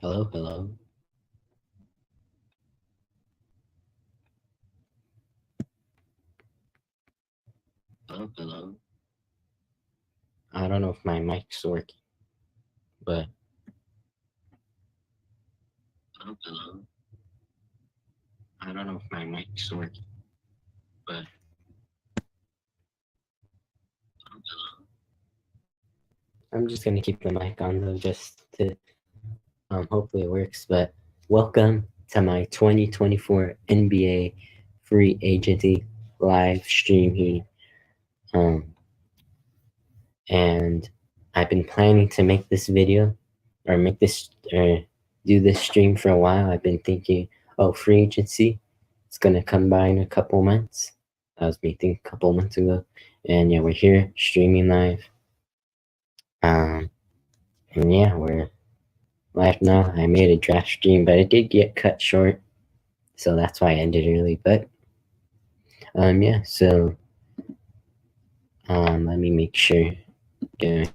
Hello, hello. Hello, hello. I don't know if my mic's working, but hello, hello. I don't know if my mic's working, but hello, hello. I'm just gonna keep the mic on though, just to hopefully it works. But welcome to my 2024 NBA free agency live stream here. And I've been planning to make this video or do this stream for a while. I've been thinking, oh, free agency, it's gonna come by in a couple months. That was me thinking a couple months ago. And yeah, we're here streaming live. And yeah, we're live now. I made a draft stream, but it did get cut short, so that's why I ended early. But yeah, so let me make sure. I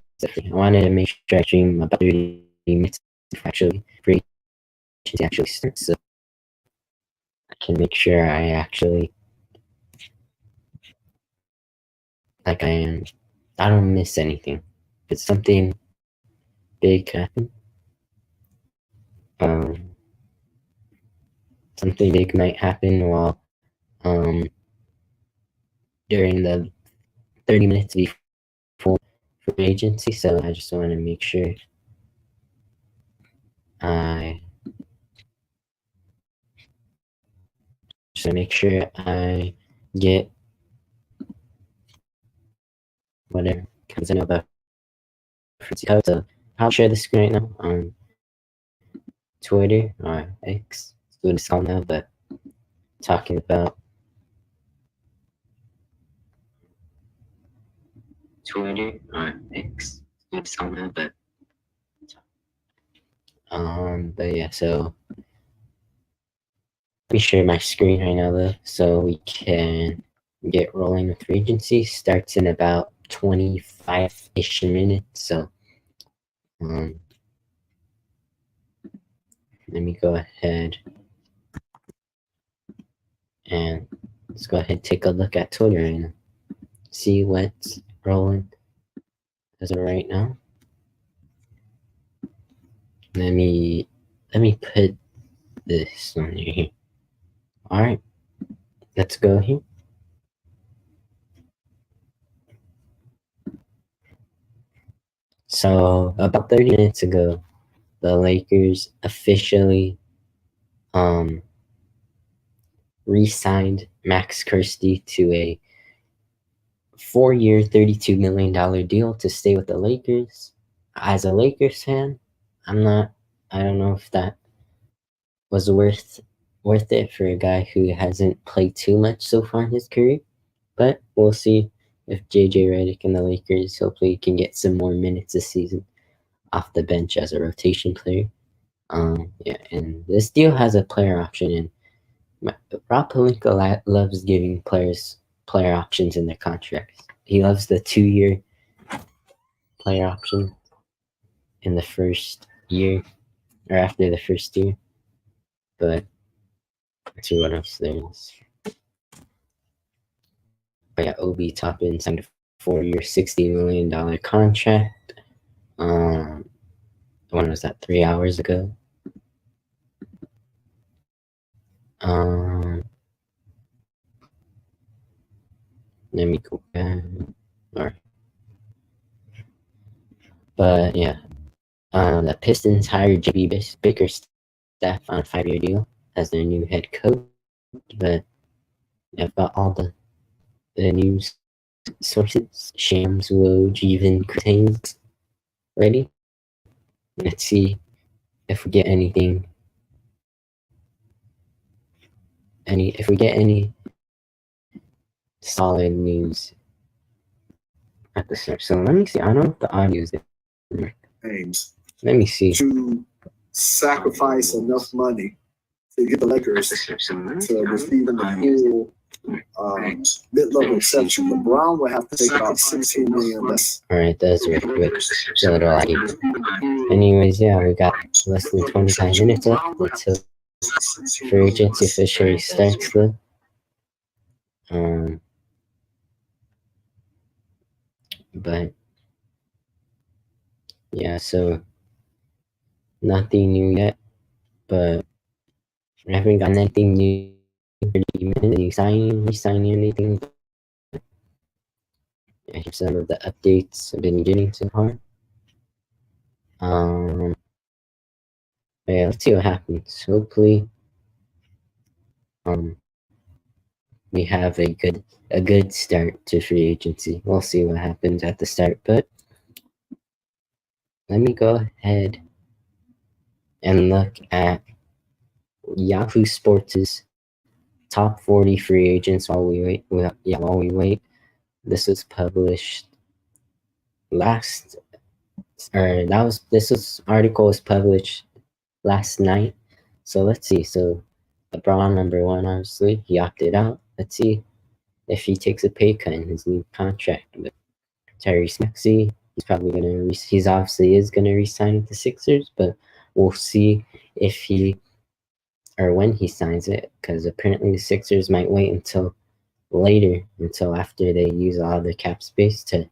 wanted to make sure I stream about 30 minutes before free agency actually starts, so I can make sure I actually I don't miss anything. If something big happen, something big might happen while during the 30 minutes before free agency, so I just want to make sure I get whatever comes in about frequency code. So I'll share the screen right now on Twitter or X. It's what it's called now, but talking about Twitter or X. What it's called now, but yeah, so let me share my screen right now though, so we can get rolling with free agency. Starts in about 25-ish minutes, so let me go ahead and let's go ahead and take a look at Twitter and see what's rolling as of right now. Let me put this on here. All right, let's go here. So about 30 minutes ago, the Lakers officially re-signed Max Kirsty to a 4-year, $32 million deal to stay with the Lakers. As a Lakers fan, I don't know if that was worth it for a guy who hasn't played too much so far in his career. But we'll see if JJ Redick and the Lakers hopefully can get some more minutes this season off the bench as a rotation player. Yeah, and this deal has a player option, and Rob Pelinka loves giving players player options in their contracts. He loves the 2-year player option in the first year or after the first year. But let's see what else there is. But yeah, Obi Toppin signed a 4-year, $60 million contract. When was that? 3 hours ago. Let me go back. All right. But yeah, the Pistons hired JB Bickerstaff on a 5-year deal as their new head coach. But I've got all the news sources, Shams, Woj, even Kurtains ready. Let's see if we get anything. If we get any solid news at the start. So let me see. I don't know if the audio is there. Games Let me see. to sacrifice enough money to get the Lakers to receive the full mid-level exception. LeBron would have to take about $16 million less. All right, that's right. With a little ID. Anyways, yeah, we got less than 25 minutes left until free agency officially starts, though. But yeah, so nothing new yet, but I haven't gotten anything new. 30 minutes, new signing, re-signing, anything. Here's some of the updates I've been getting so far. Yeah, let's see what happens. Hopefully, we have a good start to free agency. We'll see what happens at the start, but let me go ahead and look at Yahoo Sports' top 40 free agents while we wait. While we wait. This was published this article was published last night. So let's see. So LeBron, number one, obviously, he opted out. Let's see if he takes a pay cut in his new contract. But Tyrese Maxey, he's obviously is gonna resign with the Sixers, but we'll see if he or when he signs it, because apparently the Sixers might wait until after they use all their cap space to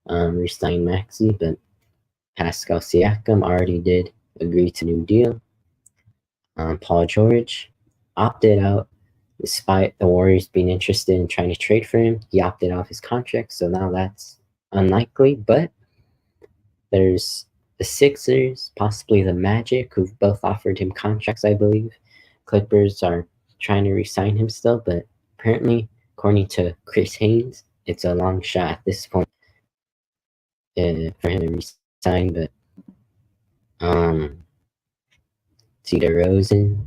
resign Maxey. But Pascal Siakam already did agree to a new deal. Paul George opted out despite the Warriors being interested in trying to trade for him. He opted off his contract, so now that's unlikely. But there's the Sixers, possibly the Magic, who've both offered him contracts, I believe. Clippers are trying to re-sign him still, but apparently, according to Chris Haynes, it's a long shot at this point for him to re-sign. But see, DeRozan.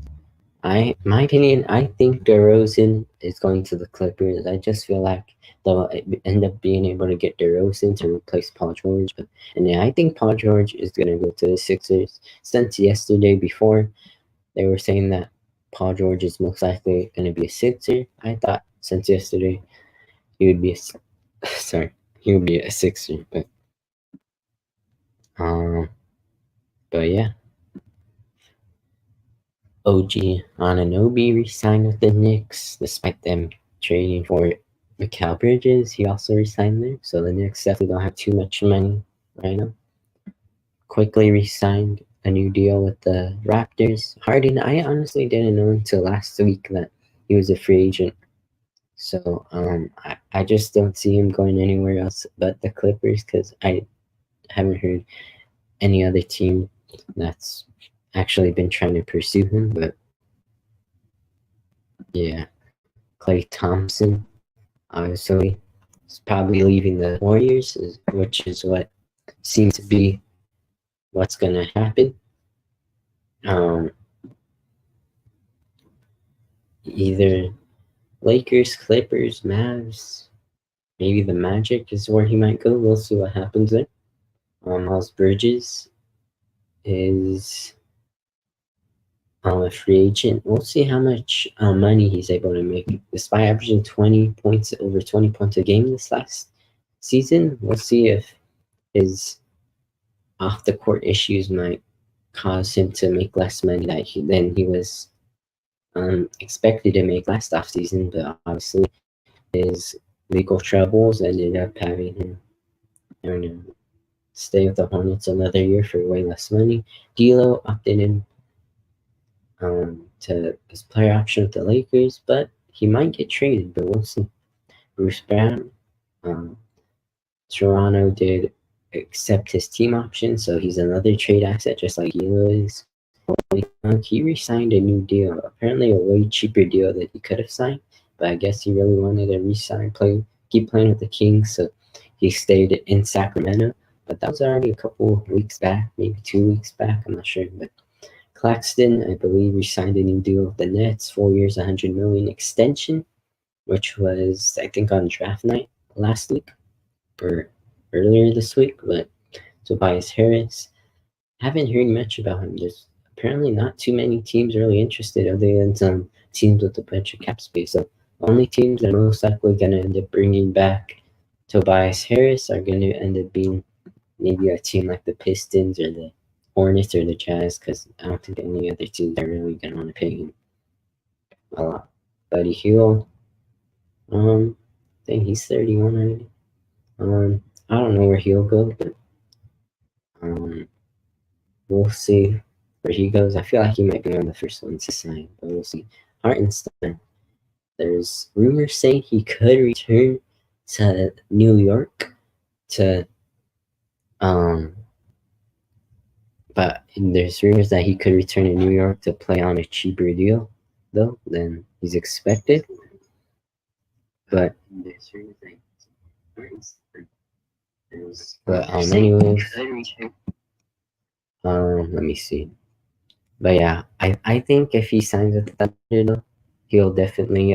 My opinion, I think DeRozan is going to the Clippers. I just feel like they'll end up being able to get DeRozan to replace Paul George. And yeah, I think Paul George is going to go to the Sixers. Since yesterday before, they were saying that Paul George is most likely going to be a Sixer. I thought since yesterday he would be a Sixer. But yeah. OG Anunoby re-signed with the Knicks, despite them trading for Mikal Bridges. He also re-signed there, so the Knicks definitely don't have too much money right now. Quickly re-signed a new deal with the Raptors. Harden, I honestly didn't know until last week that he was a free agent. So I just don't see him going anywhere else but the Clippers, because I haven't heard any other team that's actually been trying to pursue him. But yeah, Klay Thompson obviously is probably leaving the Warriors, which is what seems to be what's gonna happen. Either Lakers, Clippers, Mavs, maybe the Magic is where he might go. We'll see what happens there. Miles Bridges is a free agent. We'll see how much money he's able to make. Despite averaging over 20 points a game this last season, we'll see if his off-the-court issues might cause him to make less money than he was expected to make last offseason. But obviously, his legal troubles ended up having him to stay with the Hornets another year for way less money. D'Lo opted in to his player option with the Lakers, but he might get traded, but we'll see. Bruce Brown, Toronto did accept his team option, so he's another trade asset, just like D'Lo is. He re-signed a new deal, apparently a way cheaper deal that he could have signed, but I guess he really wanted to keep playing with the Kings, so he stayed in Sacramento. But that was already a couple weeks back, maybe 2 weeks back, I'm not sure. But Claxton, I believe, re-signed a new deal with the Nets, 4 years, $100 million extension, which was, I think, on draft night last week or earlier this week. But Tobias Harris, haven't heard much about him. There's apparently not too many teams really interested, other than some teams with a bunch of cap space. So only teams that are most likely going to end up bringing back Tobias Harris are going to end up being maybe a team like the Pistons or the Hornets or the Jazz, because I don't think any other teams are really gonna want to pay him a lot. Buddy Hield, I think he's 31 already. I don't know where he'll go, but we'll see where he goes. I feel like he might be one of the first ones to sign, but we'll see. Hartenstein, there's rumors saying he could return to New York to but there's rumors that he could return to New York to play on a cheaper deal though than he's expected. But there's rumors anyways, let me see. But yeah, I think if he signs with the Thunder, he'll definitely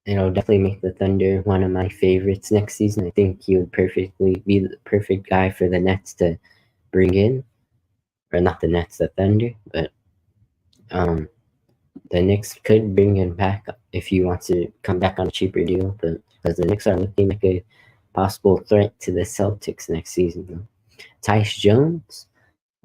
it'll definitely make the Thunder one of my favorites next season. I think he would perfectly be the perfect guy for the Nets to bring in, or not the Nets, the Thunder. But the Knicks could bring him back if he wants to come back on a cheaper deal. But because the Knicks are looking like a possible threat to the Celtics next season, though. Tyus Jones.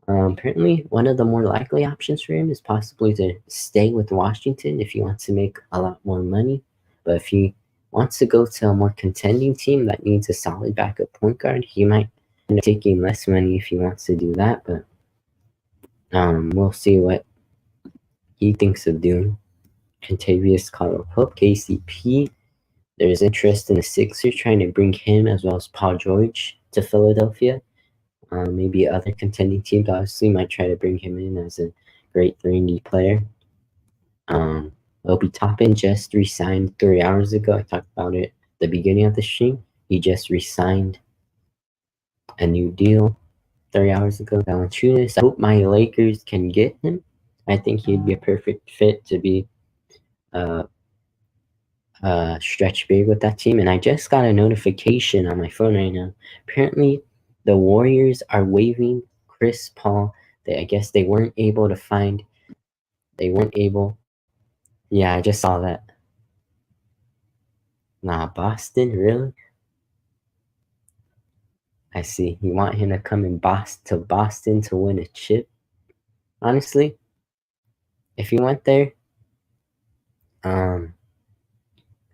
Apparently, one of the more likely options for him is possibly to stay with Washington if he wants to make a lot more money. But if he wants to go to a more contending team that needs a solid backup point guard, he might end up taking less money if he wants to do that. But we'll see what he thinks of doing. Contavious Caldwell-Pope, KCP. There's interest in the Sixers trying to bring him as well as Paul George to Philadelphia. Maybe other contending teams obviously might try to bring him in as a great 3-and-D player. Obi Toppin just re-signed 3 hours ago. I talked about it at the beginning of the stream. He just re-signed a new deal 3 hours ago. Valanciunas. I hope my Lakers can get him. I think he'd be a perfect fit to be stretch big with that team. And I just got a notification on my phone right now. Apparently, the Warriors are waiving Chris Paul. I guess they weren't able to find. They weren't able. Yeah, I just saw that. Nah, Boston, really? I see. You want him to come in Boston to win a chip? Honestly, if he went there, and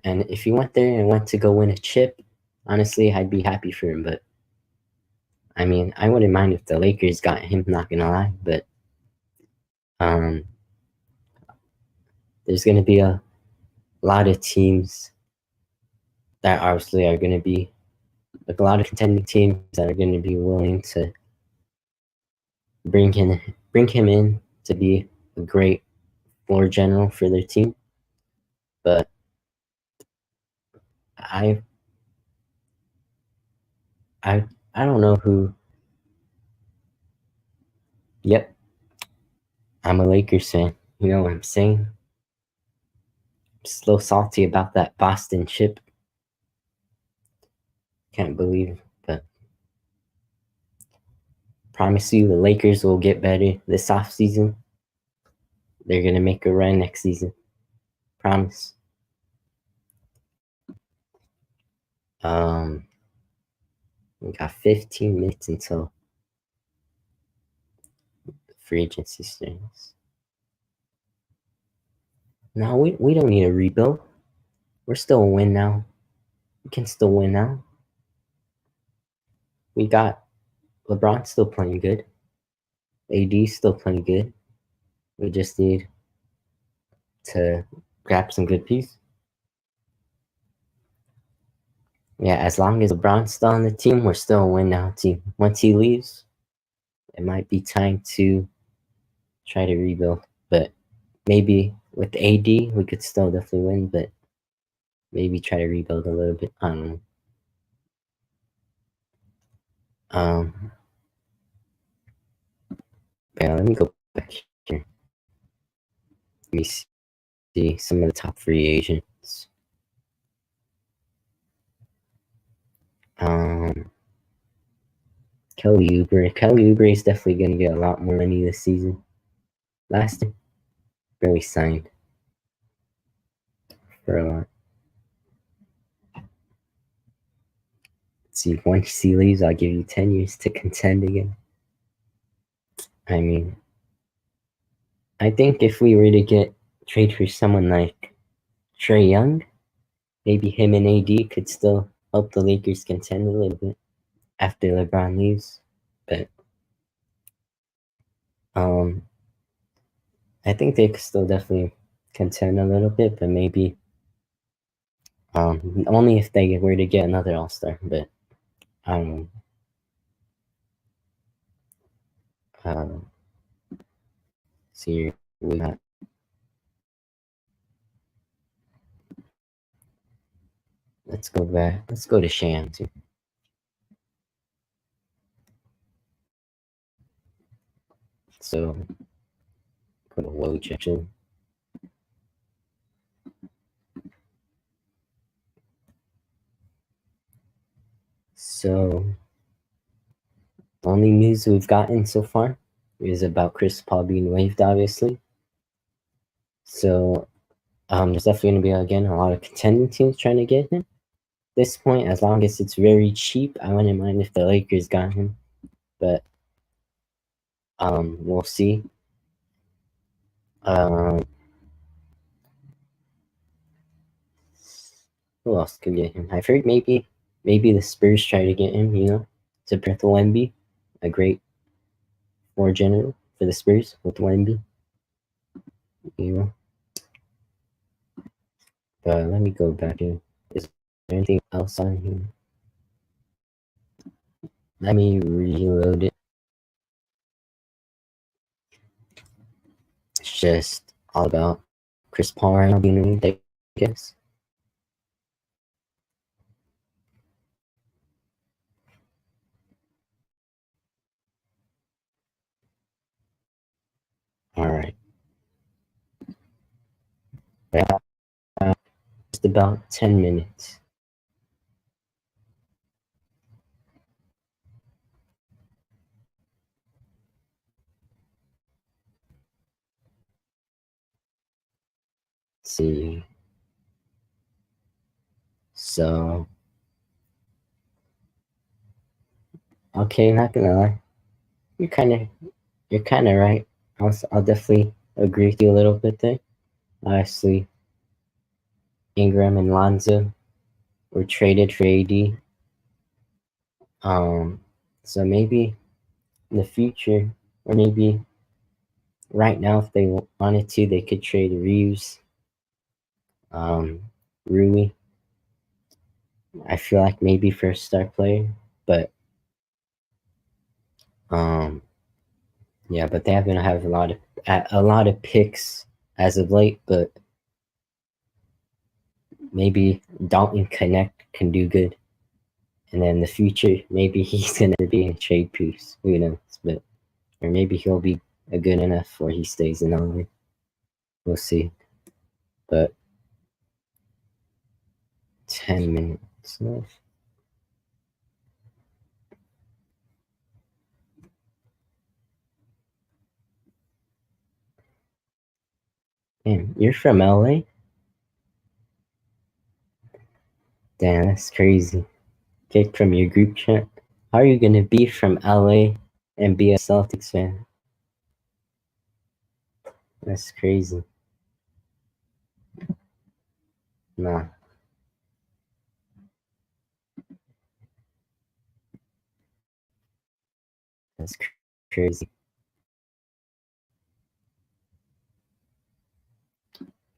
if he went there and went to go win a chip, honestly, I'd be happy for him. But I mean, I wouldn't mind if the Lakers got him. Not gonna lie, but there's gonna be a lot of teams that obviously are gonna be like a lot of contending teams that are gonna be willing to bring him in to be a great floor general for their team. But I don't know who. Yep, I'm a Lakers fan. You know what I'm saying? I'm still salty about that Boston chip. Can't believe, but promise you the Lakers will get better this offseason. They're gonna make a run next season. Promise. We got 15 minutes until free agency starts. No, we don't need a rebuild. We're still a win now. We can still win now. We got LeBron still playing good. AD still playing good. We just need to grab some good pieces. Yeah, as long as LeBron's still on the team, we're still a win now team. Once he leaves, it might be time to try to rebuild. But maybe with AD, we could still definitely win, but maybe try to rebuild a little bit. I don't know. Yeah, let me go back here. Let me see some of the top free agents. Kelly Oubre. Kelly Oubre is definitely going to get a lot more money this season. Last year, barely signed for a lot. Let's see, once he leaves, I'll give you 10 years to contend again. I mean, I think if we were to trade for someone like Trae Young, maybe him and AD could still help the Lakers contend a little bit after LeBron leaves. But I think they could still definitely contend a little bit, but maybe only if they were to get another All-Star. But see, we got. Let's go back. Let's go to Sham too. So go to Woj actually. So the only news we've gotten so far is about Chris Paul being waived, obviously. So there's definitely going to be, again, a lot of contending teams trying to get him. At this point, as long as it's very cheap, I wouldn't mind if the Lakers got him. But we'll see. Who else could get him? I've heard maybe the Spurs try to get him, to pair with Wemby, a great floor general for the Spurs with Wemby. But let me go back here. Is there anything else on here? Let me reload it. It's just all about Chris Paul right now being waived, I guess. Alright. Just about 10 minutes. Let's see. So, okay, not gonna lie. You're kind of right. I'll definitely agree with you a little bit there. Obviously, Ingram and Lonzo were traded for AD. So maybe in the future, or maybe right now, if they wanted to, they could trade Reeves, Rui. I feel like maybe for a star player, but yeah, but they haven't have a lot of picks as of late. But maybe Dalton Connect can do good, and then in the future, maybe he's gonna be a trade piece. Who knows? But or maybe he'll be a good enough where he stays in LA. We'll see. But 10 minutes left. Damn, you're from LA? Damn, that's crazy. Kicked from your group chat. How are you gonna be from LA and be a Celtics fan? That's crazy. Nah. That's crazy.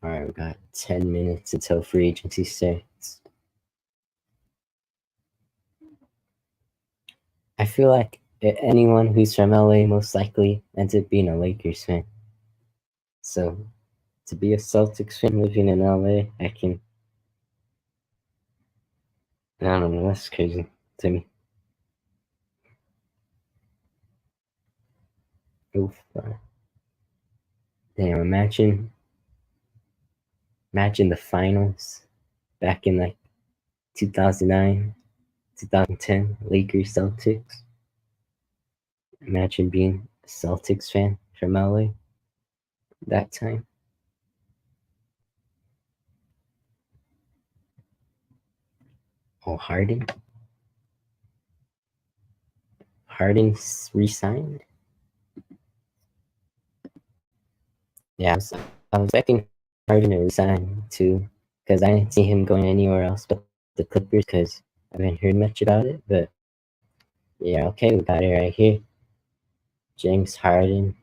Alright, we got 10 minutes until free agency starts. I feel like anyone who's from LA most likely ends up being a Lakers fan. So, to be a Celtics fan living in LA, I don't know, that's crazy to me. Oof. Damn, imagine the finals back in like 2009, 2010, Lakers Celtics. Imagine being a Celtics fan from LA that time. Oh, Harden? Harden's re-signed? Yeah, I was expecting Harden to resign too, because I didn't see him going anywhere else but the Clippers, because I haven't heard much about it. But yeah, okay, we got it right here. James Harden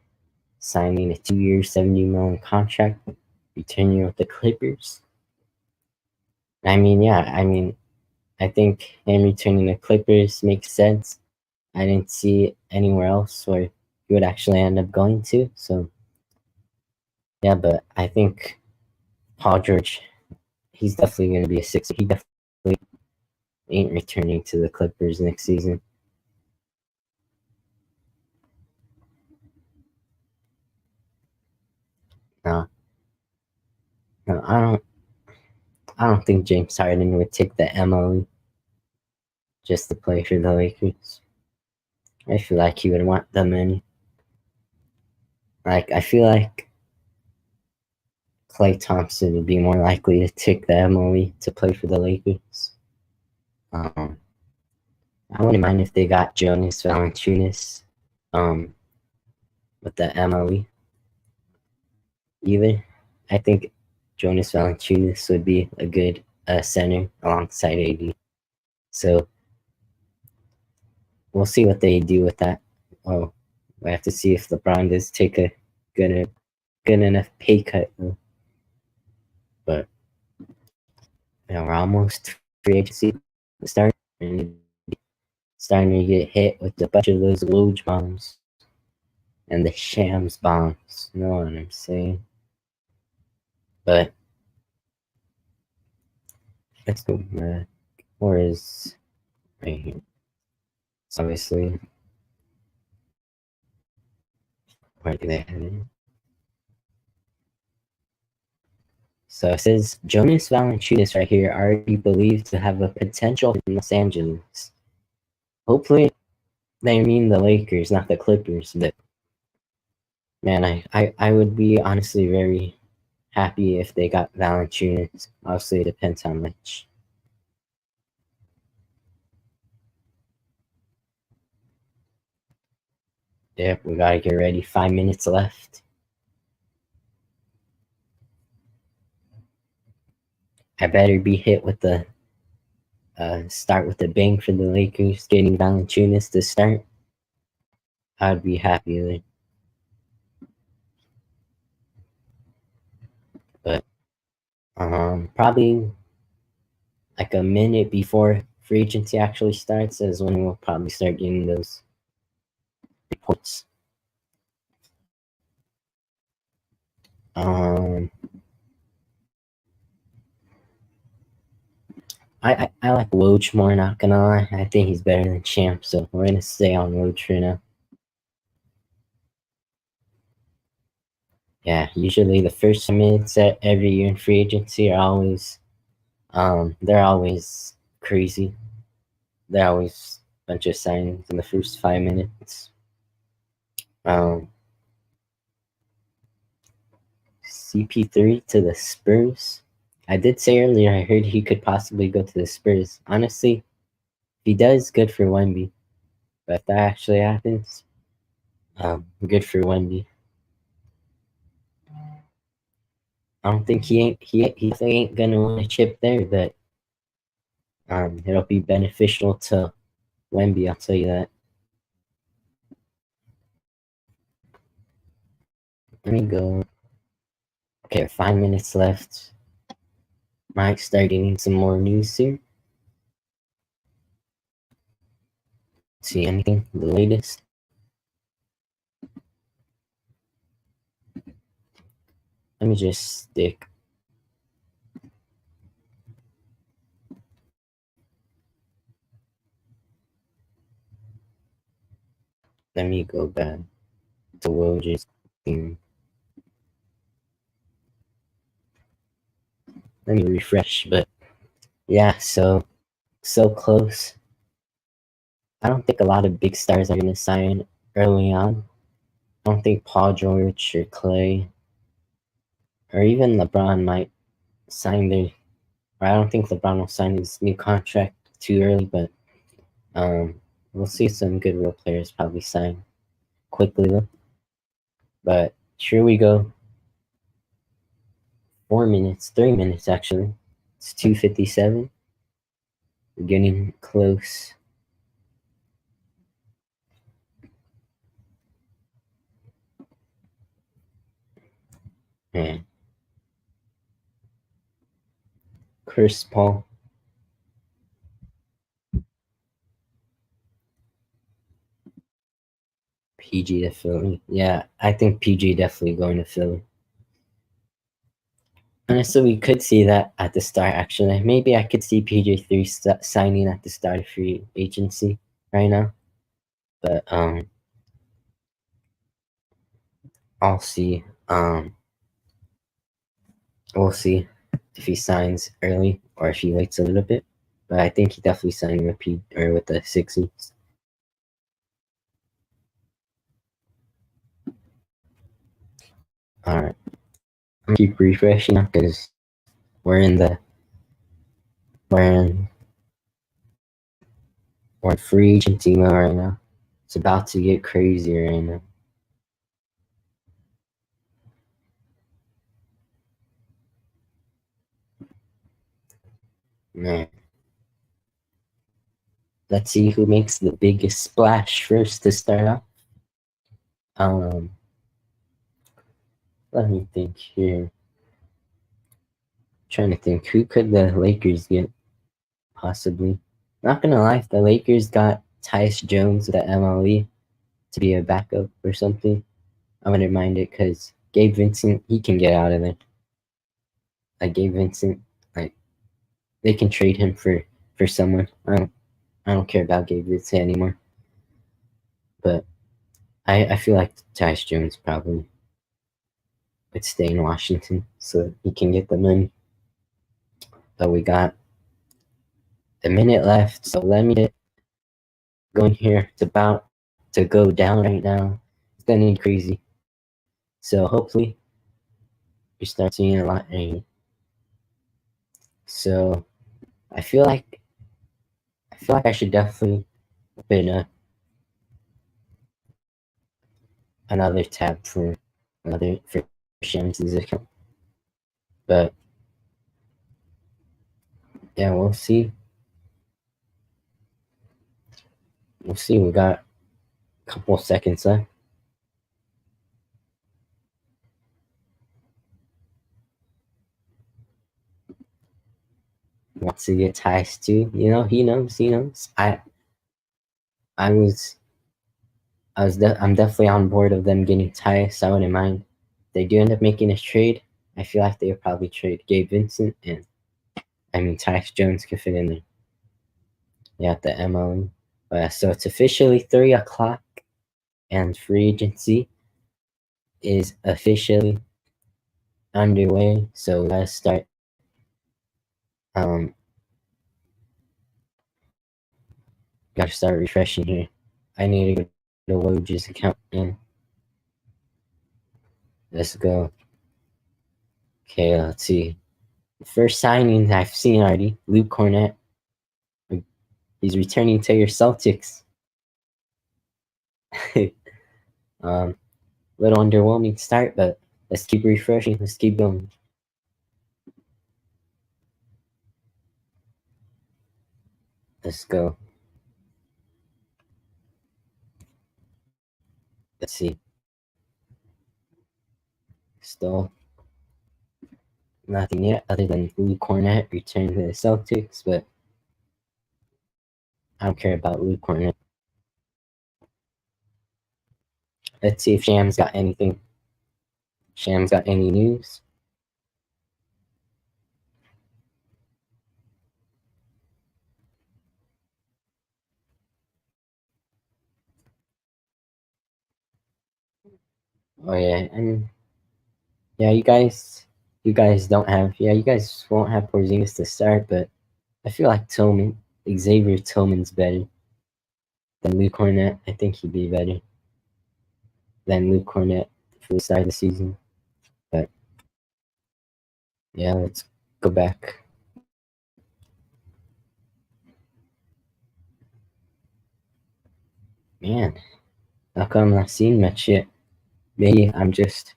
signing a 2-year, $70 million contract, returning with the Clippers. I mean, yeah, I think him returning the Clippers makes sense. I didn't see it anywhere else where he would actually end up going to. So yeah, but I think Paul George, he's definitely going to be a Sixer. He definitely ain't returning to the Clippers next season. No, no, I don't think James Harden would take the MLE just to play for the Lakers. I feel like he would want the money. Like, I feel like Klay Thompson would be more likely to take the MLE to play for the Lakers. I wouldn't mind if they got Jonas Valanciunas with the MLE either. I think Jonas Valanciunas would be a good center alongside AD. So we'll see what they do with that. Oh, we have to see if LeBron does take a good enough pay cut. But we're almost free agency start, and starting to get hit with a bunch of those Woj bombs and the Shams bombs. You know what I'm saying? But let's go back. Or is right here? So obviously, where do they have it? So it says Jonas Valanciunas right here already believed to have a potential in Los Angeles. Hopefully, they mean the Lakers, not the Clippers. But man, I would be honestly very happy if they got Valanciunas. Obviously, it depends how much. Yep, we gotta get ready. 5 minutes left. I better be hit with the start with the bang for the Lakers, getting Valanciunas to start. I'd be happy with it. But probably like a minute before free agency actually starts is when we'll probably start getting those reports. Um, I like Woj more, not gonna lie. I think he's better than Champ, so we're gonna stay on Woj for now. Yeah, usually the first minutes at every year in free agency are always they're always crazy. They're always a bunch of signings in the first 5 minutes. CP3 to the Spurs. I did say earlier I heard he could possibly go to the Spurs. Honestly, if he does, good for Wemby. But if that actually happens, good for Wemby. I don't think he ain't gonna win a chip there, but it'll be beneficial to Wemby, I'll tell you that. Let me go. Okay, 5 minutes left. Might start getting some more news here. See anything? The latest? Let me just stick. Let me go back to Woj's thing. Let me refresh, but yeah, so close. I don't think a lot of big stars are going to sign early on. I don't think Paul George or Clay or even LeBron might sign their. Or I don't think LeBron will sign his new contract too early, but we'll see some good role players probably sign quickly though. But here we go. 4 minutes, 3 minutes actually. It's 2:57. We're getting close. Man. Chris Paul. PG to Philly. Yeah, I think PG definitely going to Philly. Honestly, we could see that at the start, actually. Maybe I could see PJ3 signing at the start of free agency right now. But I'll see. We'll see if he signs early or if he waits a little bit. But I think he definitely signed with the Sixers. All right, I'm gonna keep refreshing because we're in we're in free agency mode right now. It's about to get crazier right now. Man. Let's see who makes the biggest splash first to start off. Let me think here. Trying to think, who could the Lakers get? Possibly. Not gonna lie, if the Lakers got Tyus Jones with the MLE to be a backup or something, I wouldn't mind it because Gabe Vincent, he can get out of there. Like Gabe Vincent, like they can trade him for someone. I don't care about Gabe Vincent anymore. But I feel like Tyus Jones probably would stay in Washington so he can get the money. But we got a minute left, so let me get going here. It's about to go down right now. It's getting crazy. So hopefully we start seeing a lot of rain. So I feel like I should definitely open another tab for Shams' account. But yeah, we'll see. We'll see. We got a couple seconds left. Wants to get ties too. You know, he knows. I'm definitely on board of them getting Tyus. I wouldn't mind. If they do end up making a trade, I feel like they would probably trade Gabe Vincent and Tyus Jones could fit in there. Yeah, at the MLE. So it's officially 3 o'clock and free agency is officially underway. So let's start. Gotta start refreshing here. I need to go to Woj's account and let's go. Okay, let's see. The first signing I've seen already, Luke Cornett. He's returning to your Celtics. Little underwhelming start, but let's keep refreshing. Let's keep going. Let's go. Let's see. Still nothing yet other than Luke Cornett returning to the Celtics, but I don't care about Luke Cornett. Let's see if Shams got anything. Shams got any news? Oh yeah, and yeah, you guys don't have you guys won't have Porzingis to start, but I feel like Xavier Tillman's better than Luke Cornett. I think he'd be better than Luke Cornett for the start of the season. But yeah, let's go back. Man, how come I'm not seeing much yet? Maybe I'm just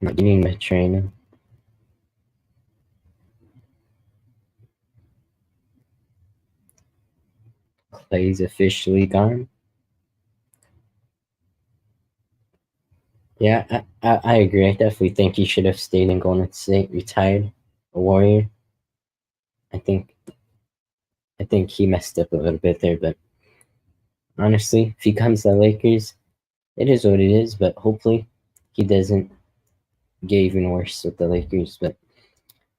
not getting the trainer. Clay's officially gone. Yeah, I agree. I definitely think he should have stayed in Golden State, retired a Warrior. I think he messed up a little bit there, but honestly, if he comes to the Lakers, it is what it is. But hopefully, he doesn't get even worse with the Lakers. But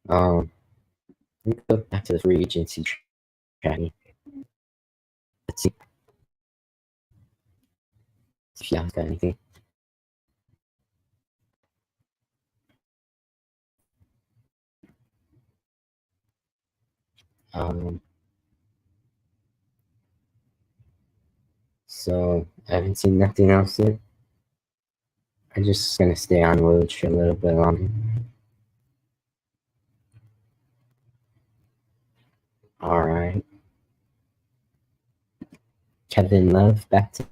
let's go back to the free agency tracking. Let's see if y'all got anything. So I haven't seen nothing else yet. I'm just gonna stay on Woj for a little bit longer. All right. Kevin Love back to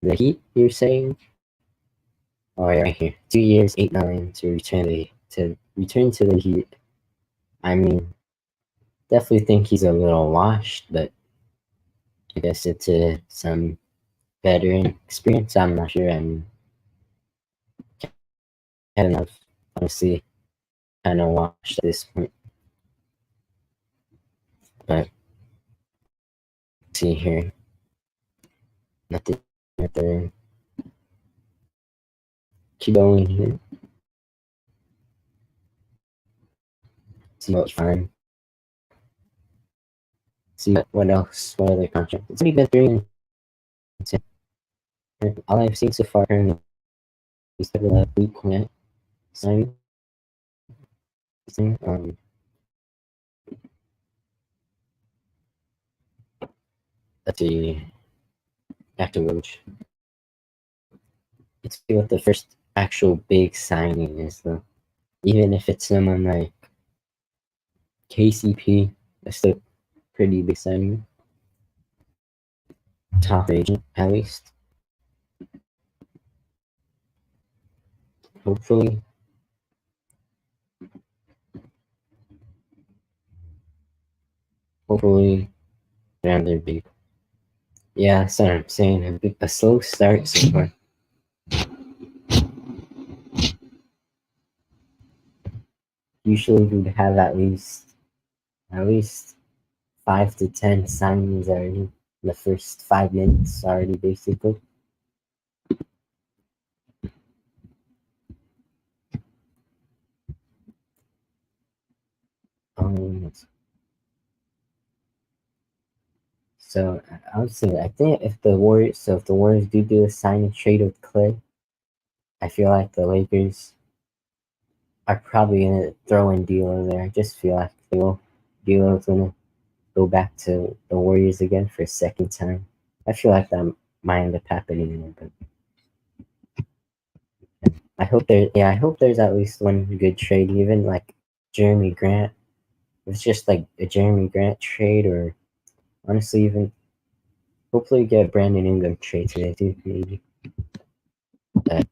the Heat. You're saying? Oh, yeah, right here. 2 years, 8 million to return to the Heat. I mean, definitely think he's a little washed, but I guess it's some veteran experience. I'm not sure. And Kevin Love, honestly, kind of washed at this point. But see here, nothing right there. Keep going here. See what's fine. See what else, what other contract. It's only been 3 and all I've seen so far currently is the Luke Quint signing. Let's see. Back to Woj. Let's see what the first actual big signing is, though. Even if it's someone like KCP, that's still pretty big signing. Top agent, at least. Hopefully. Around their big. Yeah, that's what I'm saying. A slow start so far. Usually we'd have at least 5 to 10 signings already in the first 5 minutes already, basically. So I would say, I think if the Warriors do a sign and trade with Clay, I feel like the Lakers are probably gonna throw in D'Lo there. I just feel like D'Lo's gonna go back to the Warriors again for a second time. I feel like that might end up happening, but I hope there's at least one good trade, even like Jeremy Grant. If it's just like a Jeremy Grant trade, or honestly even hopefully get Brandon Ingram trade today too, maybe. But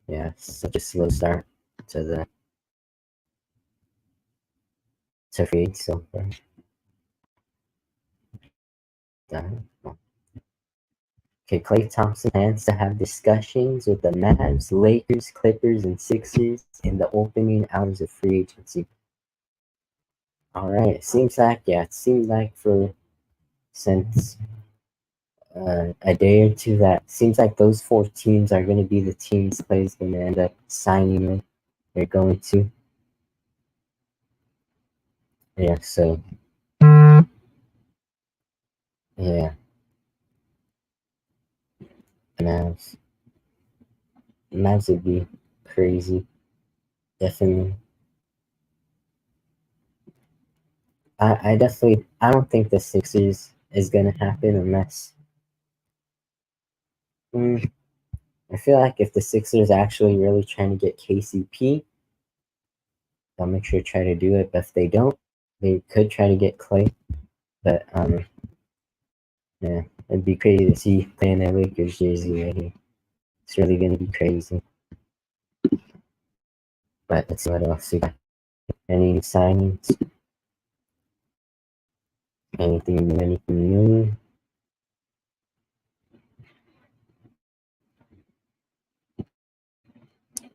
yeah, such a slow start to free so far. Okay, Klay Thompson plans to have discussions with the Mavs, Lakers, Clippers, and Sixers in the opening hours of free agency. All right, it seems like for since a day or two, that seems like those 4 teams are going to be the teams Clay's going to end up signing with. They're going to. Yeah, so yeah, Mavs. Mavs would be crazy, definitely. I don't think the Sixers is gonna happen unless. I feel like if the Sixers actually really trying to get KCP, they'll make sure to try to do it. But if they don't, they could try to get Clay. But yeah, it'd be crazy to see Clay in a Lakers jersey right here. It's really gonna be crazy. But let's see what else we got. Any signings? Anything new?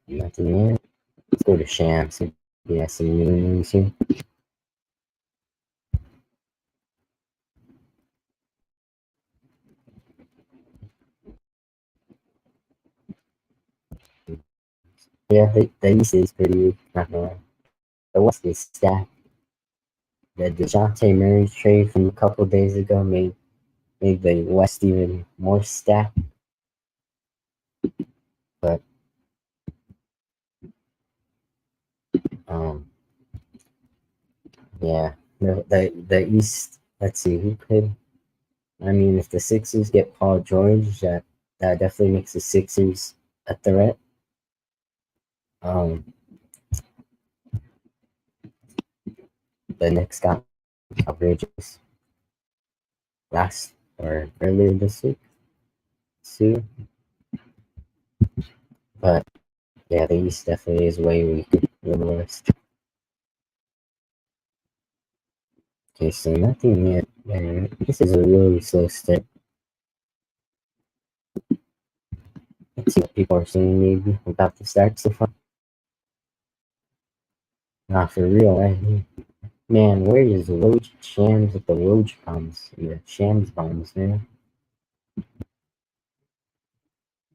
Nothing yet. Let's go to Shams. Yeah, some new news here. Yeah, the East is pretty weak, not gonna lie. The West is stacked. The DeJounte Murray trade from a couple days ago made the West even more stacked. But yeah, the East. Let's see who could. I mean, if the Sixers get Paul George, that definitely makes the Sixers a threat. The Knicks got Bridges last or earlier this week, soon. But yeah, the East definitely is way weaker than the West. Okay, so nothing yet. Man, this is a really slow start. Let's see what people are saying maybe about the start so far. Nah, for real, man, where is Woj Shams with the Woj bombs? Yeah, Shams bombs, man.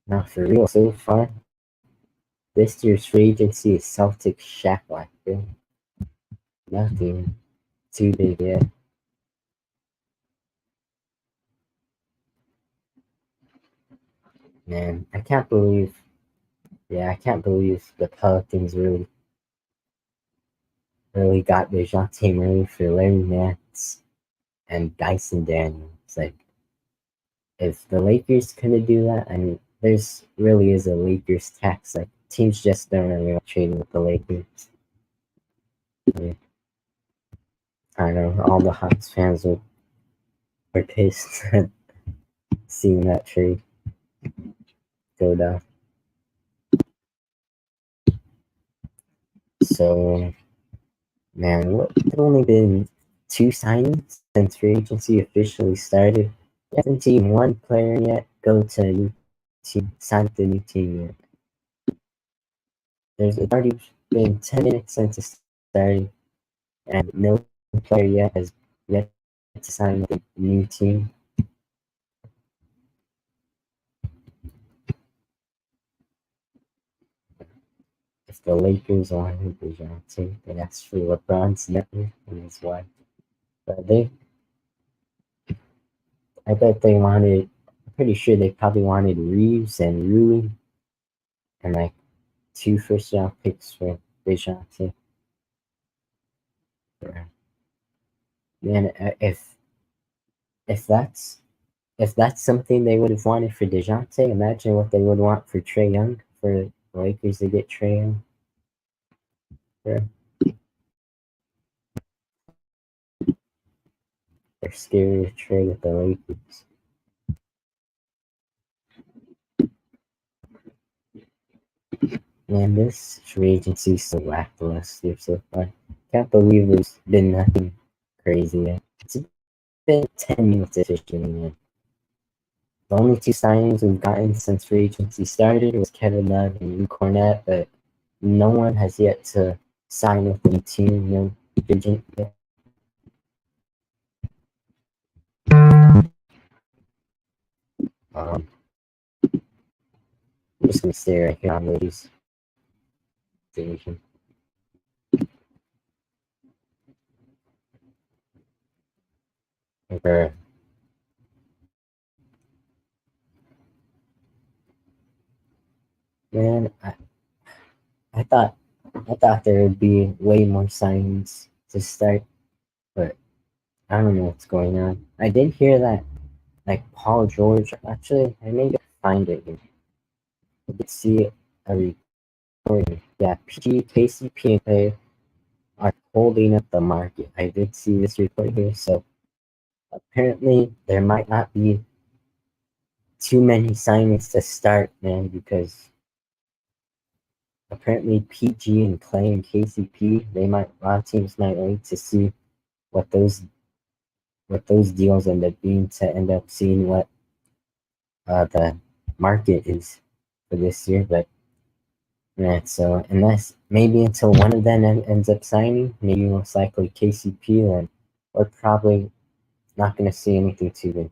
Nah, for real, so far. This year's free agency is Celtic Shaq like, bro. Nothing too big yet. Man, I can't believe the Pelicans really got DeJounte Murray for Larry Nance and Dyson Daniels. Like, if the Lakers couldn't do that, I mean, there's really is a Lakers tax. Like, teams just don't really like trading with the Lakers. Yeah. I know all the Hawks fans were pissed at seeing that trade go down. So, man, it's only been 2 signings since free agency officially started. I haven't seen one player yet go to a new team, sign with a new team yet. It's already been 10 minutes since it started, and no player yet has yet to sign with a new team. If the Lakers wanted DeJounte, they asked for LeBron's network and his wife. But I bet they wanted, I'm pretty sure they probably wanted Reeves and Rui and like 2 first-round picks for DeJounte. Man, if that's if that's something they would have wanted for DeJounte, imagine what they would want for Trae Young, for the Lakers to get Trae Young. Yeah. They're scared to trade with the Lakers. Man, this free agency is so lackluster so far. Can't believe there's been nothing crazy yet. It's been 10 minutes officially, man. The only 2 signings we've gotten since free agency started was Kevin Love and Luke Cornett, but no one has yet to sign with the team, no agent yet. I'm just gonna stay right here on ladies. Division. Okay. Man, I thought there would be way more signings to start, but I don't know what's going on. I did hear that, like Paul George. Actually, I may find it here. I did see a recording. Yeah, KCP and Clay are holding up the market. I did see this report here. So apparently, there might not be too many signings to start, man, because apparently PG and Clay and KCP, a lot of teams might wait to see what those deals end up being to end up seeing what the market is for this year. But yeah, so unless maybe until one of them ends up signing, maybe most likely KCP, then we're probably not going to see anything too good.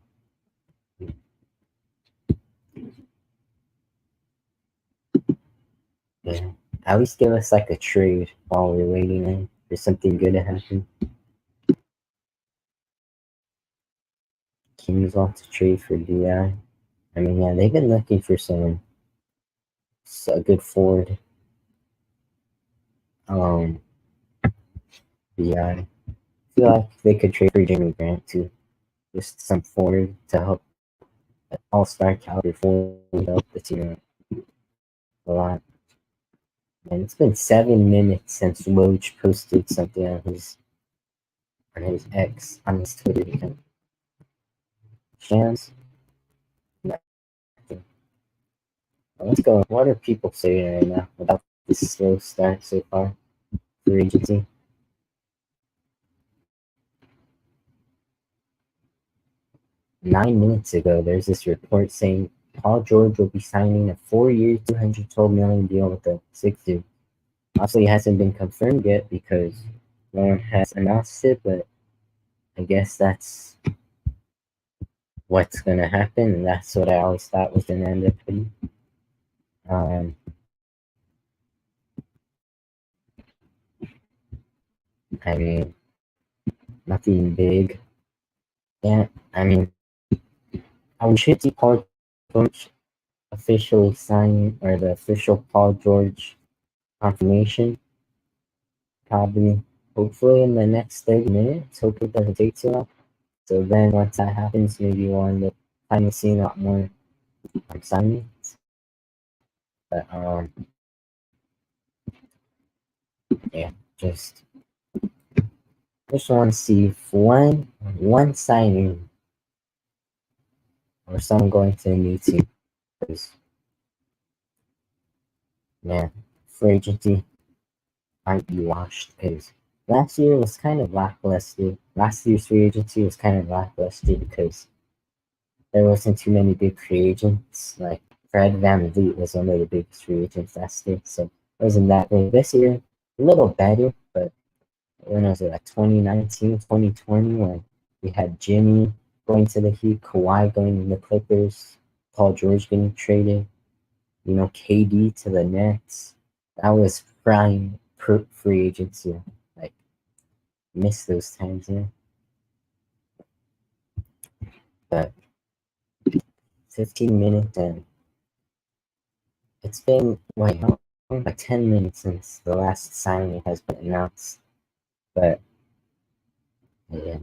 Yeah, at least give us like a trade while we're waiting for something good to happen. Kings want to trade for DI. I mean, yeah, they've been looking for someone, a good forward. DI. I feel like they could trade for Jimmy Grant too, just some forward to help all-star caliber forward help the team a lot. And it's been 7 minutes since Woj posted something on his Twitter account. Shams. Let's go. What are people saying right now about this slow start so far for agency? Nine minutes ago, there's this report saying Paul George will be signing a 4-year, $212 million deal with the Sixers. Obviously, it hasn't been confirmed yet because no one has announced it, but I guess that's what's gonna happen, and that's what I always thought was gonna end up being. I mean, nothing big. Yeah, I mean, we should see Paul George officially sign, or the official Paul George confirmation, probably, hopefully in the next 30 minutes. Hope it doesn't take too long. So then once that happens, maybe we'll end up finally seeing a lot more signings. But yeah, just want to see if one signing or someone going to a new team. Because man, free agency might be washed. Because last year was kind of lackluster. Last year's free agency was kind of lackluster because there wasn't too many big free agents. Like Fred VanVleet was one of the biggest free agents last year, so it wasn't that great. This year, a little better, but when was it, like 2019, 2020, when we had Jimmy going to the Heat, Kawhi going to the Clippers, Paul George getting traded, KD to the Nets. That was prime free agency. Like, miss those times, yeah. But 15 minutes and it's been like 10 minutes since the last signing has been announced. But yeah,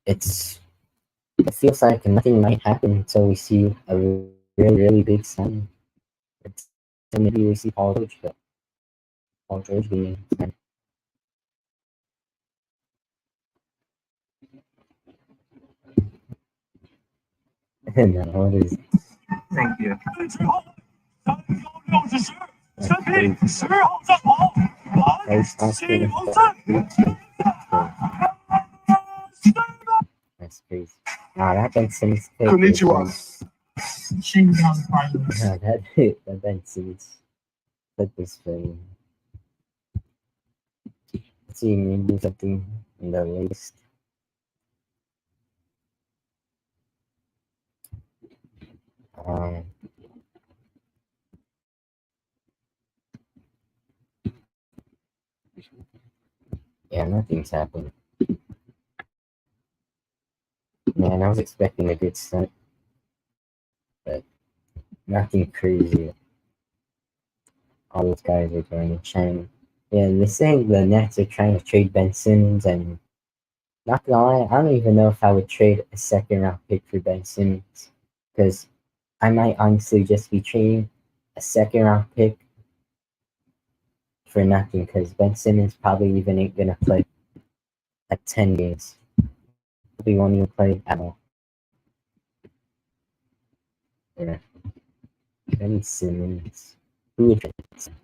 it feels like nothing might happen until we see a really, really big signing. So maybe we see Paul George being signed. And what is Thank you. That's crazy. That Ben Simmons pick. Konnichiwa. That Ben Simmons clip is funny. Let's see, maybe something in the list. Yeah, nothing's happened. Man, I was expecting a good start, but nothing crazy. All those guys are going to China. Yeah, they're saying the Nets are trying to trade Ben Simmons, and not gonna lie, I don't even know if I would trade a 2nd-round pick for Ben Simmons, because I might honestly just be trading a 2nd-round pick for nothing, because Ben Simmons probably even ain't gonna play like 10 games. He won't even play at all. Yeah. Ben Simmons. Who would Ben Simmons?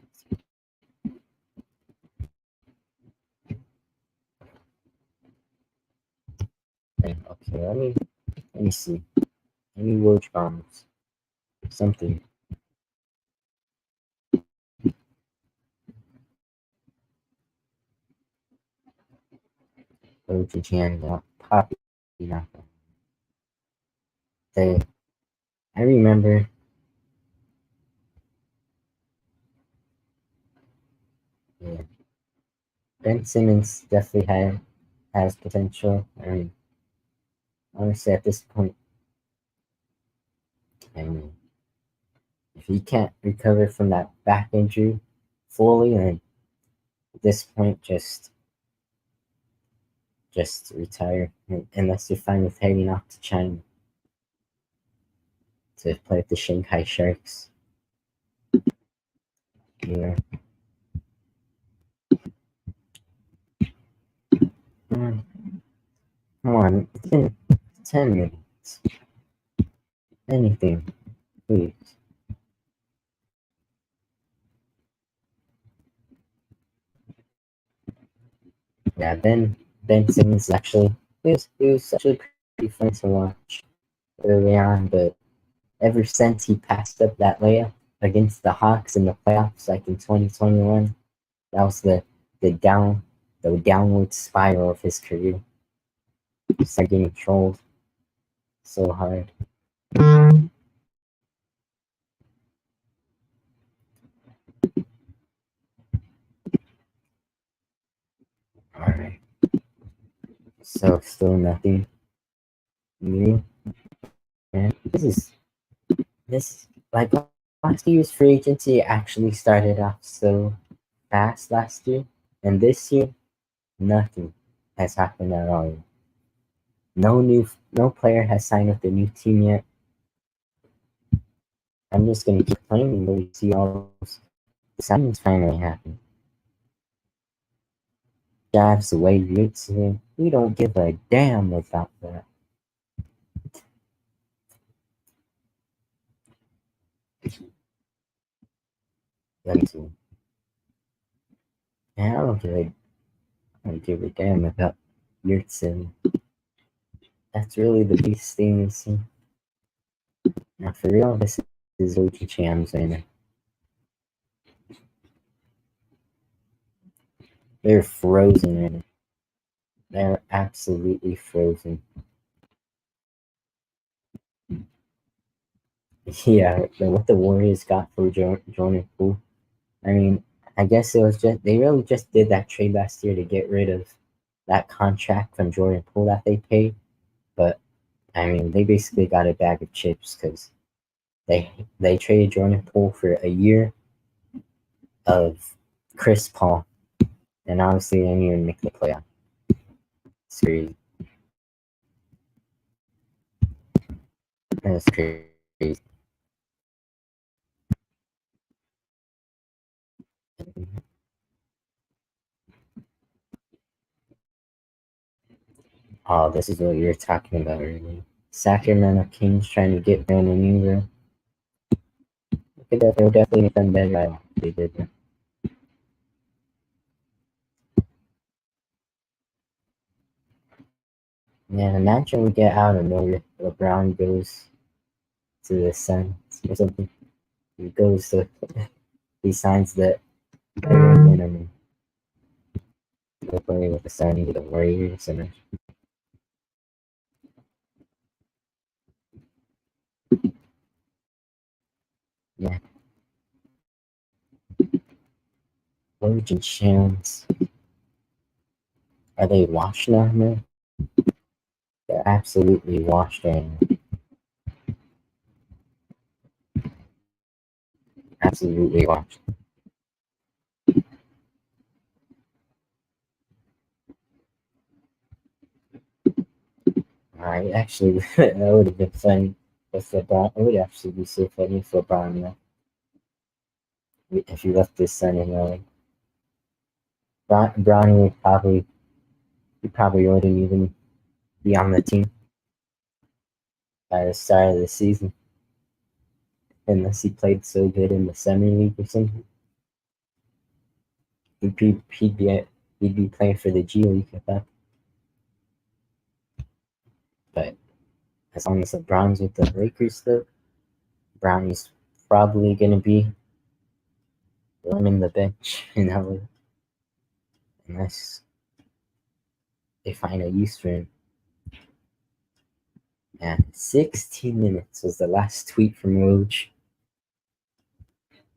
Okay, let me see. Any Woj bombs? Something. Woj and Chan, Poppy, not they. I remember. Yeah. Ben Simmons definitely has potential. I mean, honestly, at this point, I mean, if he can't recover from that back injury fully, then at this point, just retire unless you're fine with heading off to China to play with the Shanghai Sharks. Yeah. Come on, it's been 10 minutes. Anything, please. Yeah, Ben Simmons actually it was actually pretty fun to watch early on, but ever since he passed up that layup against the Hawks in the playoffs, like in 2021, that was the downward spiral of his career. He started getting trolled so hard. All right, so still nothing new. And this like last year's free agency actually started off so fast last year, and this year nothing has happened at all. No player has signed with the new team yet. I'm just gonna keep playing until we see all those signings finally happen. Javs away roots here. We don't give a damn about that. Let me see. Yeah, I don't give a damn about Yurtsin. That's really the biggest thing to see. Now, for real, this is OG Champs, and they're frozen, and they're absolutely frozen. Yeah, what the Warriors got for Jordan Poole. I mean, I guess it was just they really just did that trade last year to get rid of that contract from Jordan Poole that they paid. But I mean, they basically got a bag of chips because they traded Jordan Poole for a year of Chris Paul, and obviously they didn't even make the playoff. It's crazy. That's crazy. Oh, this is what you were talking about earlier. Sacramento Kings trying to get Brandon Ingram. They'll definitely make them better. They did that. Yeah, imagine we get out of nowhere. LeBron goes to the Suns or something. He goes to, he signs the minimum. Go play with the Suns, the Warriors, and yeah, Woj and Shams. Are they washed now, man? They're absolutely washed right now. Absolutely washed. I actually, that would have been funny if LeBron. It would actually be so funny if LeBron left. If he left his son in Bronny would he probably wouldn't even be on the team by the start of the season. unless he played so good in the summer league or something. He'd be playing for the G League, I thought. But as long as LeBron's with the Lakers, though, Brownie's probably gonna be running the bench in LA, unless they find a use for him. Yeah, 16 minutes was the last tweet from Woj.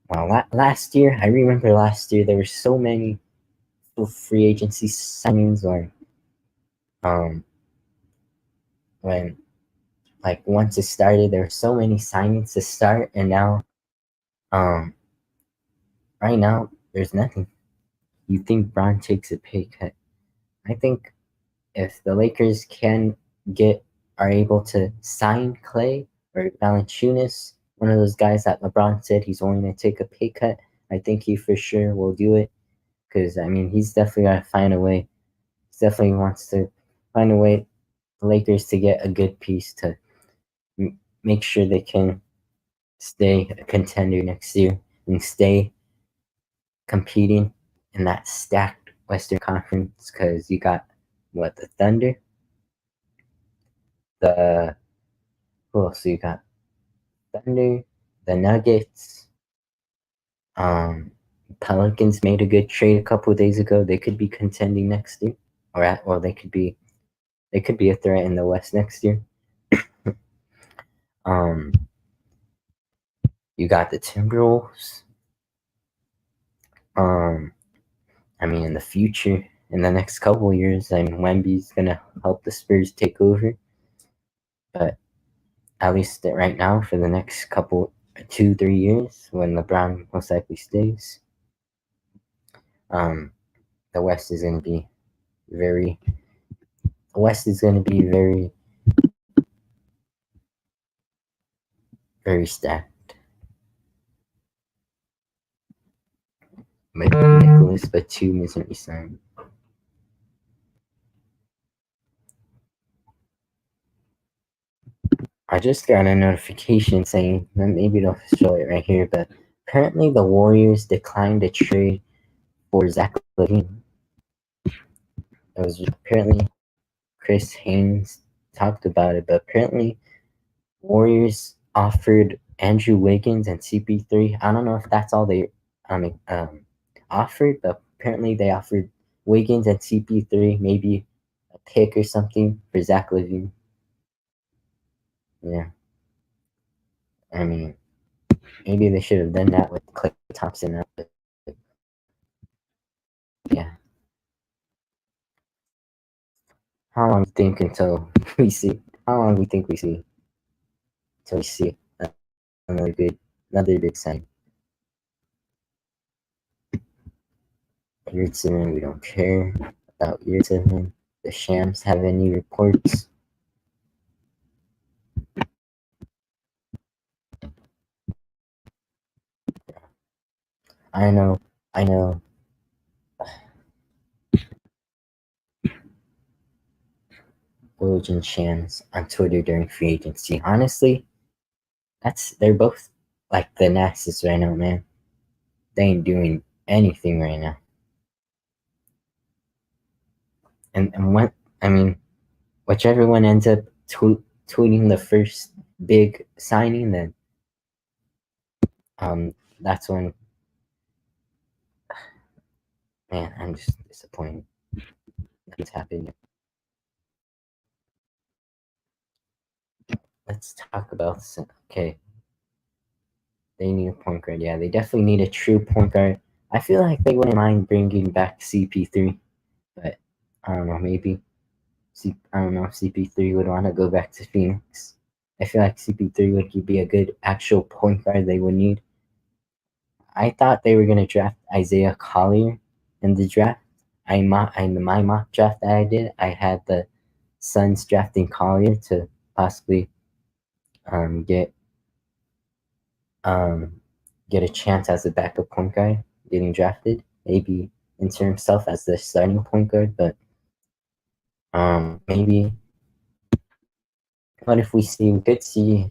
Wow, last year, I remember last year there were so many free agency signings, or when like once it started, there were so many signings to start, and now right now there's nothing. You think Bron takes a pay cut? I think if the Lakers are able to sign Clay or Valanciunas, one of those guys that LeBron said he's only going to take a pay cut, I think he for sure will do it. Because, I mean, he's definitely got to find a way. He definitely wants to find a way, the Lakers, to get a good piece to make sure they can stay a contender next year and stay competing in that stacked Western Conference. Because you got, the Thunder? Who else you got? Thunder, the Nuggets, Pelicans made a good trade a couple of days ago. They could be contending next year, or they could be a threat in the West next year. You got the Timberwolves. I mean, in the future, in the next couple of years, Wemby's gonna help the Spurs take over. But at least right now, for the next 2-3 years, when LeBron most likely stays, the West is gonna be very very stacked. But Nicholas Batum isn't re-signed. I just got a notification saying that maybe they'll show it right here, but apparently the Warriors declined a trade for Zach LaVine. It was apparently Chris Haynes talked about it, but apparently Warriors offered Andrew Wiggins and CP3. I don't know if that's all they offered, but apparently they offered Wiggins and CP3, maybe a pick or something for Zach LaVine. Yeah. I mean, maybe they should have done that with Klay Thompson. Yeah. How long do you think until we see? How long do we think we see? Until we see another big sign. Yurtseven, we don't care about Yurtseven. The Shams have any reports? I know. Woj and Shams on Twitter during free agency. Honestly, they're both like the nastiest right now, man. They ain't doing anything right now. And whichever one ends up tweeting the first big signing, then that's when, man, I'm just disappointed. Nothing's happened. Let's talk about this. Okay. They need a point guard. Yeah, they definitely need a true point guard. I feel like they wouldn't mind bringing back CP3, but I don't know, maybe. I don't know if CP3 would want to go back to Phoenix. I feel like CP3 would be a good actual point guard they would need. I thought they were going to draft Isaiah Collier in the draft. In my mock draft that I did, I had the Suns drafting Collier to possibly get a chance as a backup point guard getting drafted. Maybe insert himself as the starting point guard, but maybe. What if we could see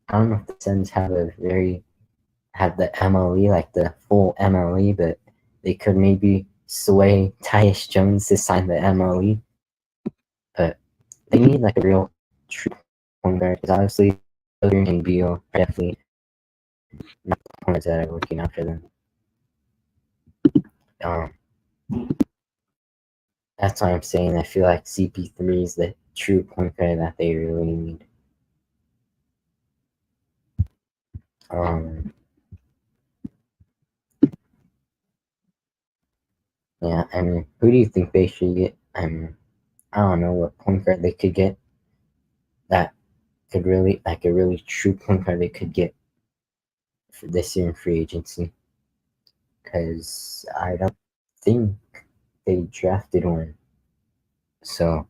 I don't know if the Suns have the MLE, like the full MLE, but they could maybe sway Tyus Jones to sign the MLE. But they need like a real true point guard because obviously Booker and Beal are definitely not the points that are looking out for them. That's why I'm saying I feel like CP3 is the true point guard that they really need. Yeah, I mean, who do you think they should get? I mean, I don't know what point guard they could get that could really, like a really true point guard they could get for this year in free agency. Because I don't think they drafted one. So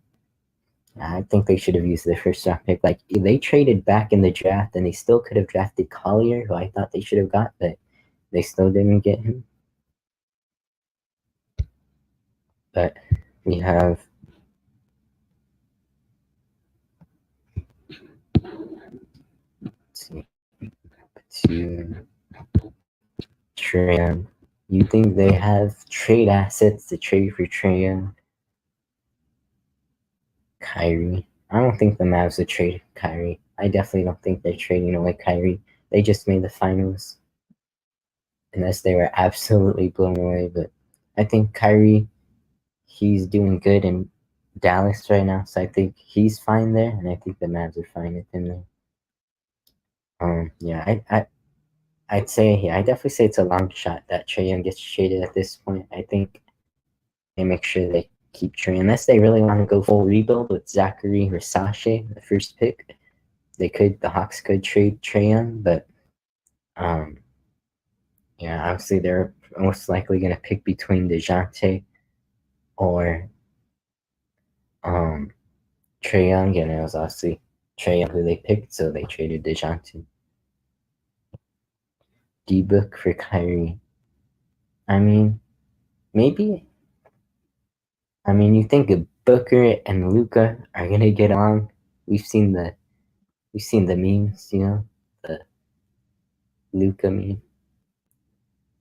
I think they should have used their first round pick. Like they traded back in the draft and they still could have drafted Collier, who I thought they should have got, but they still didn't get him. But we have to Trae Young. You think they have trade assets to trade for Trae Young? Kyrie. I don't think the Mavs would trade Kyrie. I definitely don't think they're trading away Kyrie. They just made the finals. Unless they were absolutely blown away. But I think Kyrie, he's doing good in Dallas right now. So I think he's fine there. And I think the Mavs are fine with him there. Yeah, I'd say, yeah, I definitely say it's a long shot that Trae Young gets traded at this point. I think they make sure they keep Trae, unless they really want to go full rebuild with Zachary or Sasha, the first pick. The Hawks could trade Trae Young, but yeah, obviously they're most likely going to pick between DeJounte or Trae Young, and it was obviously Trae Young who they picked, so they traded DeJounte. D-Book for Kyrie. I mean, maybe. I mean, you think Booker and Luka are gonna get along? We've seen the memes, the Luka meme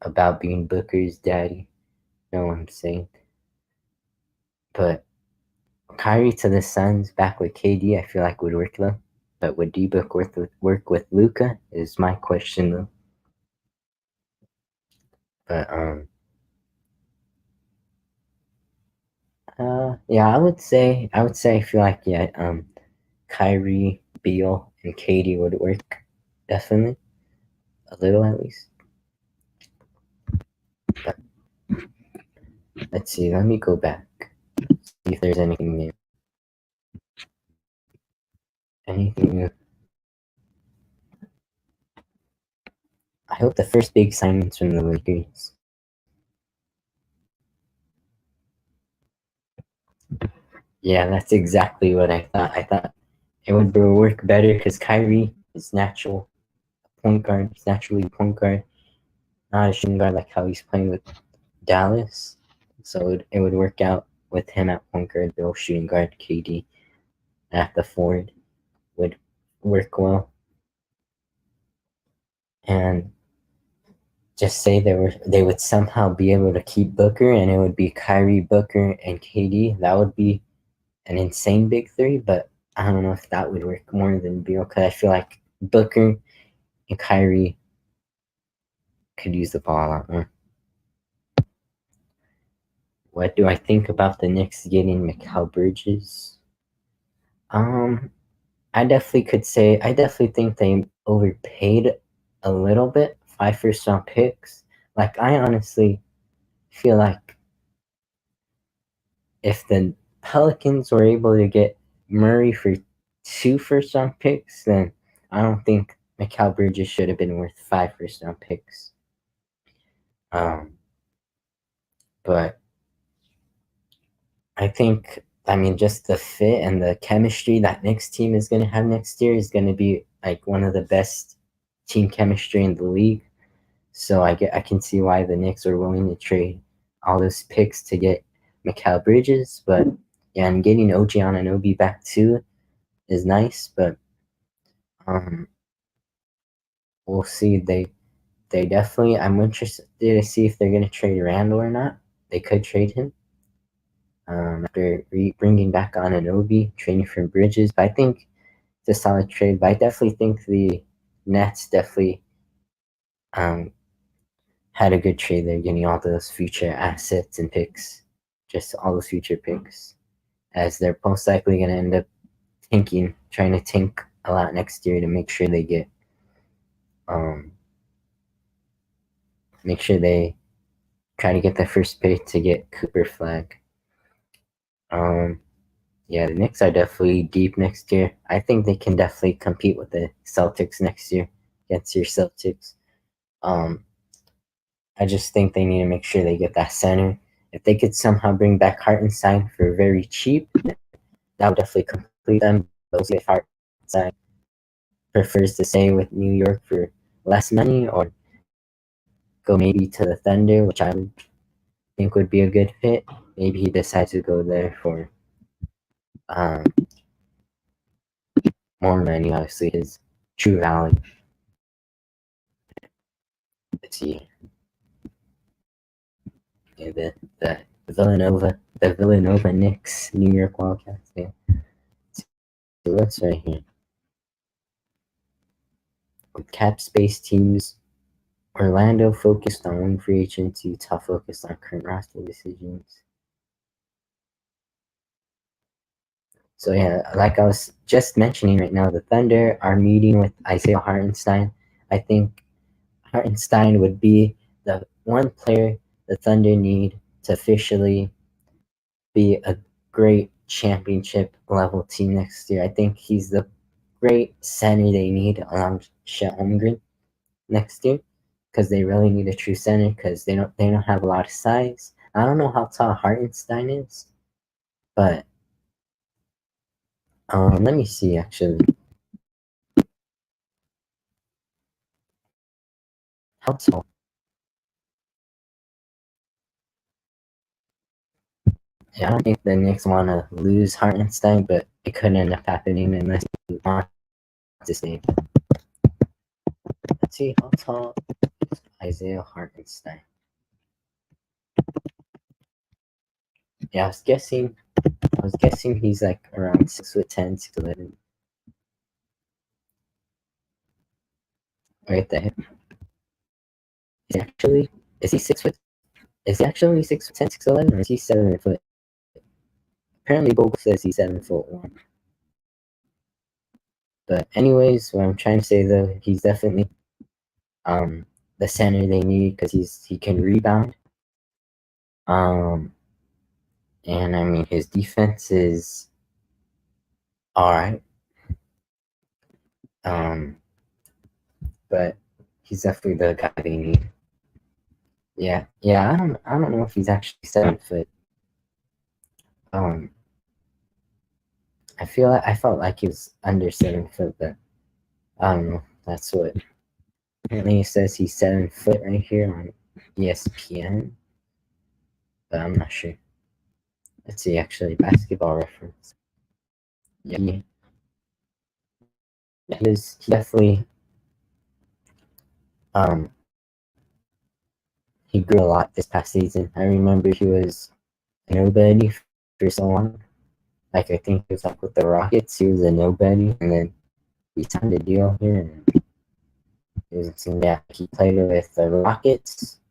about being Booker's daddy. You know what I'm saying? But Kyrie to the Suns back with KD, I feel like would work though. But would D-Book work with Luka is my question though. But yeah, I would say I feel like Kyrie, Beal, and KD would work definitely a little at least. But let's see. Let me go back. See if there's anything new. Anything new? I hope the first big signings from the Lakers. Yeah, that's exactly what I thought. I thought it would work better because Kyrie is natural point guard. He's naturally a point guard, not a shooting guard like how he's playing with Dallas. So it would work out with him at point guard, Bill shooting guard, KD at the forward would work well. And just say they would somehow be able to keep Booker, and it would be Kyrie, Booker, and KD. That would be an insane big three, but I don't know if that would work more than Beal because I feel like Booker and Kyrie could use the ball a lot more. What do I think about the Knicks getting Mikal Bridges? I definitely think they overpaid a little bit. 5 first-round picks. Like I honestly feel like if the Pelicans were able to get Murray for 2 first-round picks, then I don't think Mikal Bridges should have been worth 5 first-round picks. But I think, just the fit and the chemistry that Knicks team is going to have next year is going to be like one of the best team chemistry in the league. So I can see why the Knicks are willing to trade all those picks to get Mikal Bridges. But yeah, and getting OG Anunoby back too is nice. But we'll see. They definitely. I'm interested to see if they're going to trade Randall or not. They could trade him after bringing back Anunoby, trading for Bridges. But I think it's a solid trade. But I definitely think the Nets definitely had a good trade there, getting all those future assets and picks, just all those future picks, as they're most likely going to end up trying to tank a lot next year to make sure they get, make sure they try to get the first pick to get Cooper Flag. Yeah, the Knicks are definitely deep next year. I think they can definitely compete with the Celtics next year against your Celtics. I just think they need to make sure they get that center. If they could somehow bring back Hartenstein for very cheap, that would definitely complete them. Those if Hartenstein prefers to stay with New York for less money or go maybe to the Thunder, which I would think would be a good fit. Maybe he decides to go there for more money, obviously his true value. Let's see. Yeah, the Villanova Knicks, New York Wildcats. Yeah. So what's right here? With cap space teams, Orlando focused on one free agency, Utah focused on current roster decisions. So yeah, like I was just mentioning right now, the Thunder are meeting with Isaiah Hartenstein. I think Hartenstein would be the one player the Thunder need to officially be a great championship level team next year. I think he's the great center they need along Chet Holmgren next year, because they really need a true center because they don't have a lot of size. I don't know how tall Hartenstein is, but let me see actually. How tall? Yeah, I don't think the Knicks want to lose Hartenstein, but it could end up happening unless you want to stay. Let's see how tall is Isaiah Hartenstein. Yeah, I was guessing he's like around 6'10", 6'11". Right there. Is he 6'? Is he actually 6'10", 6'11", or is he 7 foot? Apparently, Google says he's 7'1". But anyways, what I'm trying to say though, he's definitely the center they need because he can rebound. And I mean his defense is alright. But he's definitely the guy they need. Yeah. I don't know if he's actually 7 foot. I felt like he was under 7 foot, but I don't know. That's what apparently it says he's 7 foot right here on ESPN, but I'm not sure. Let's see, actually, Basketball Reference. Yeah, he definitely he grew a lot this past season. I remember he was a nobody for so long. Like I think he was like with the Rockets, he was a nobody, and then he signed a deal here. And he played with the Rockets,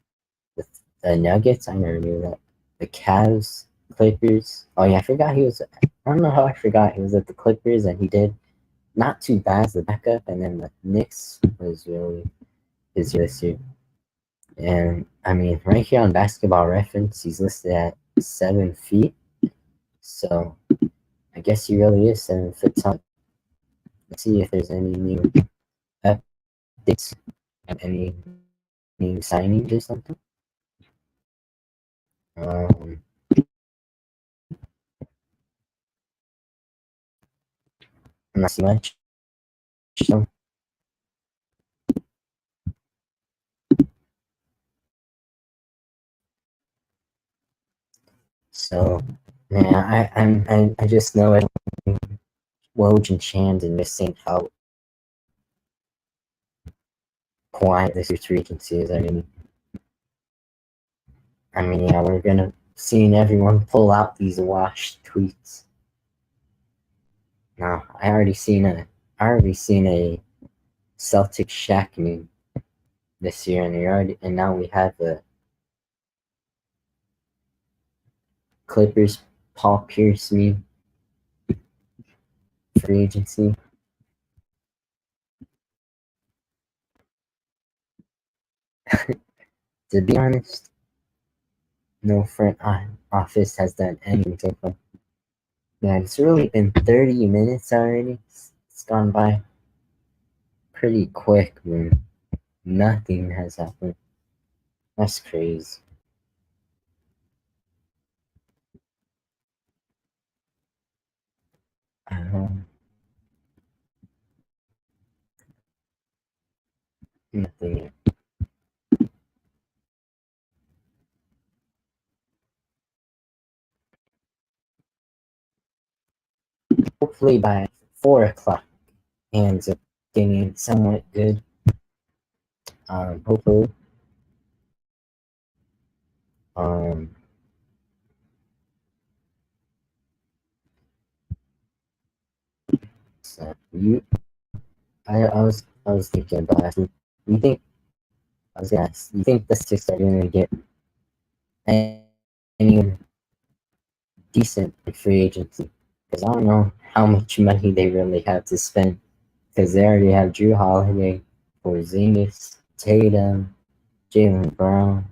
with the Nuggets. I never knew that. The Cavs, Clippers. Oh yeah, I forgot he was. I don't know how I forgot he was at the Clippers, and he did not too bad as the backup. And then the Knicks was really his this year. And I mean, right here on Basketball Reference, he's listed at 7 feet. So I guess he really is 7 foot tall. Let's see if there's any new updates, any new signings or something. Not too much. So yeah, I just know it. Woj and Chandon missing out. quiet this year's free agency is. Yeah, we're gonna seeing everyone pull out these washed tweets. Now, I already seen a Celtic Shaq meme this year, and now we have a Clippers Paul Pierce meme free agency. To be honest, no front office has done anything so far. Man, it's really been 30 minutes already. It's gone by pretty quick, man. Nothing has happened. That's crazy. Nothing yet. Hopefully by 4 o'clock, ends up getting somewhat good. Hopefully. So I was thinking about asking, you think I was gonna ask, you think the Sixers are gonna get anyone decent in free agency? Because I don't know how much money they really have to spend. Because they already have Drew Holiday, Porzingis, Tatum, Jaylen Brown.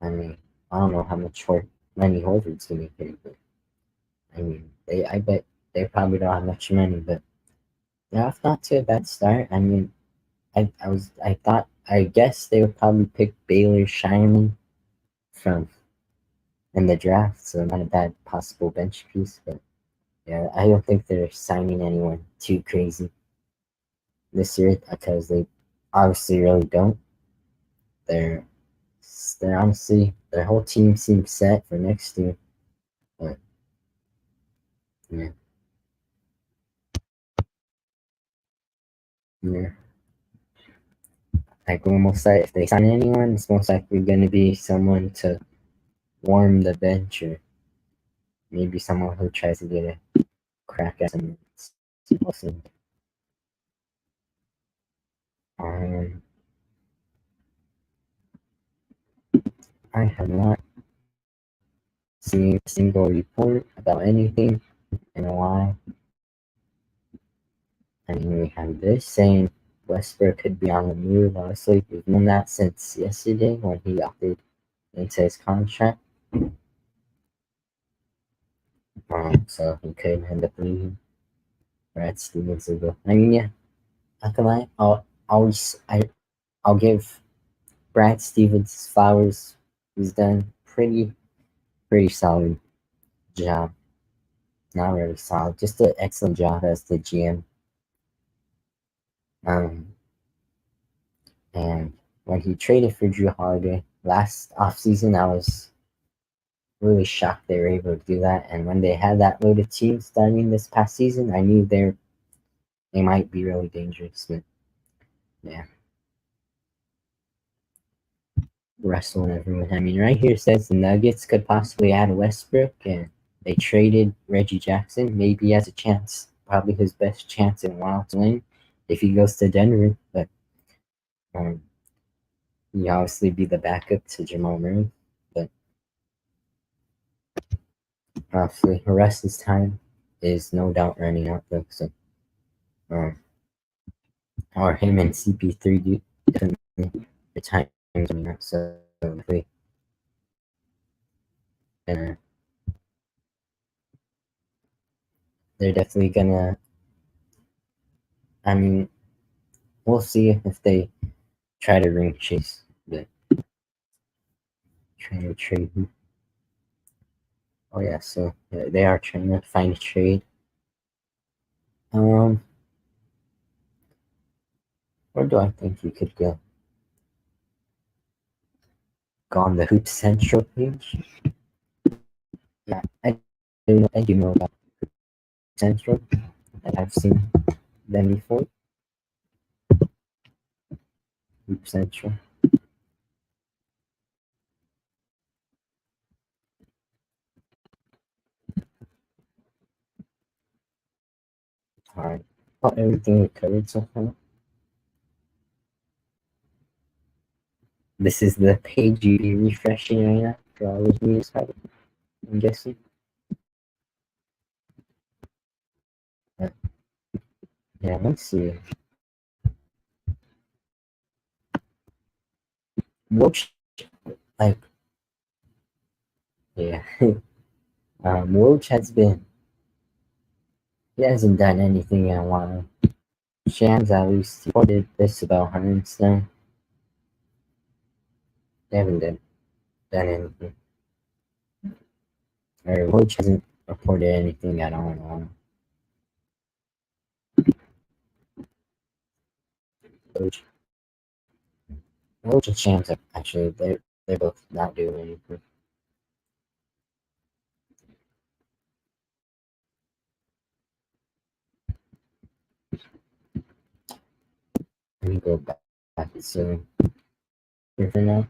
I mean, I don't know how much money Horford's gonna get, but I mean, I bet they probably don't have much money, but yeah, it's not too a bad start. I mean, I guess they would probably pick Baylor Shining from in the draft, so not a bad possible bench piece, but yeah, I don't think they're signing anyone too crazy this year because they obviously really don't. They're honestly their whole team seems set for next year, but yeah, yeah. Like almost like if they sign anyone, it's most likely going to be someone to warm the bench or maybe someone who tries to get a crack at some. Awesome. Um, I have not seen a single report about anything in a while. I mean, we have this saying Westbrook could be on the move. Honestly, we've known that since yesterday when he opted into his contract. So he could end up leaving. Brad Stevens will go. I mean, yeah, not gonna lie. I'll give Brad Stevens flowers. He's done pretty solid job. Not really solid, just an excellent job as the GM. And when he traded for Drew Holiday last offseason, I was really shocked they were able to do that. And when they had that loaded team starting this past season, I knew they might be really dangerous. But yeah, wrestling everyone. I mean, right here it says the Nuggets could possibly add Westbrook, and they traded Reggie Jackson. Maybe he has a chance, probably his best chance in a while to win if he goes to Denver. But he obviously be the backup to Jamal Murray. But obviously, the rest of his time is no doubt running out though. So, or him and CP3 do definitely the time running out. So, hopefully, they're definitely gonna. I mean, we'll see if they try to ring chase, but trying to trade him. Oh yeah, so they are trying to find a trade. Where do I think he could go? Go on the Hoop Central page. Yeah, I do know about Hoop Central. I've seen them before. Hoop Central. Alright. Everything we covered so far. This is the page you'd be refreshing right now for all those news, I'm guessing. Yeah, let's see. Woj, like, yeah. Woj he hasn't done anything in a while. Shams at least reported this about her and stuff. They haven't done anything. Or Woj hasn't reported anything at all in a while. Woj and Shams are actually, they're both not doing anything. Let me go back so here for now.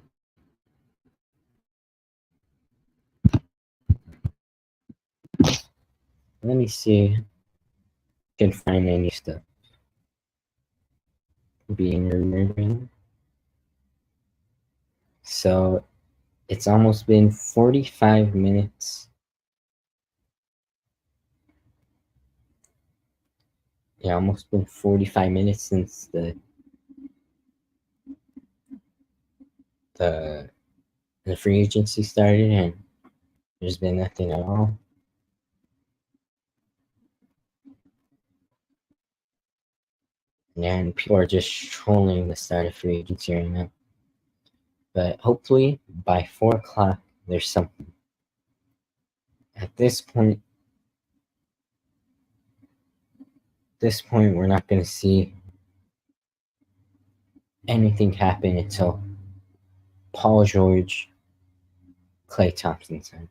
Let me see if I can find any stuff being removed. So it's almost been 45 minutes. Yeah, almost been 45 minutes since the free agency started, and there's been nothing at all. And people are just trolling the start of free agency right now. But hopefully by 4 o'clock, there's something. At this point, we're not going to see anything happen until Paul George, Klay Thompson sign.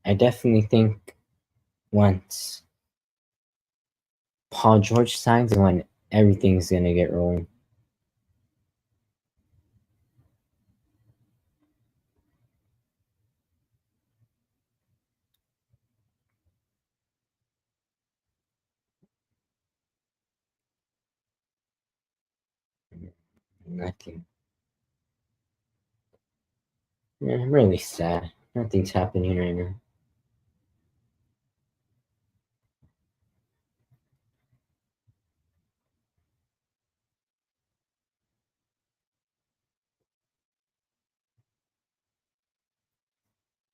I definitely think once Paul George signs, when everything's going to get rolling. Nothing. Yeah, I'm really sad. Nothing's happening right now.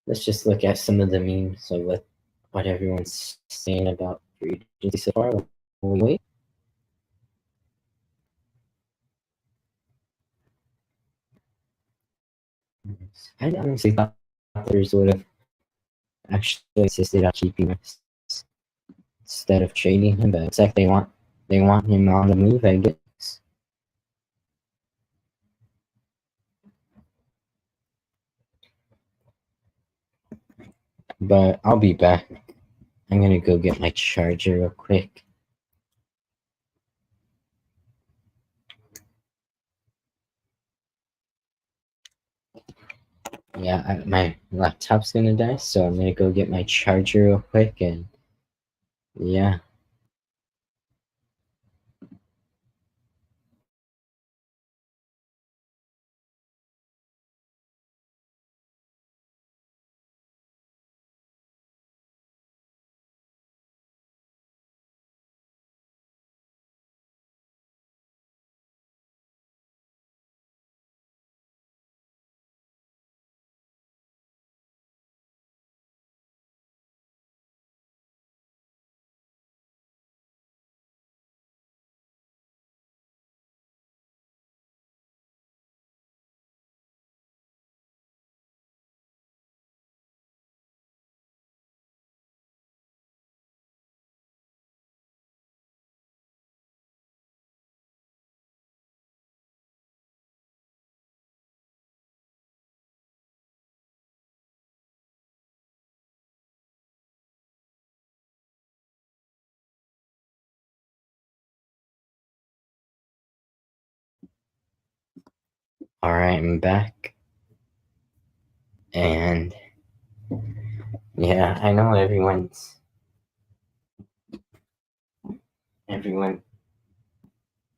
Let's just look at some of the memes of what everyone's saying about free agency so far. Wait. I honestly thought others would have actually insisted on keeping him instead of trading him, but it's like they want him on the move, I guess. But I'll be back. I'm gonna go get my charger real quick. Yeah, my laptop's gonna die, so I'm gonna go get my charger real quick, and yeah. Alright, I'm back. And yeah, I know everyone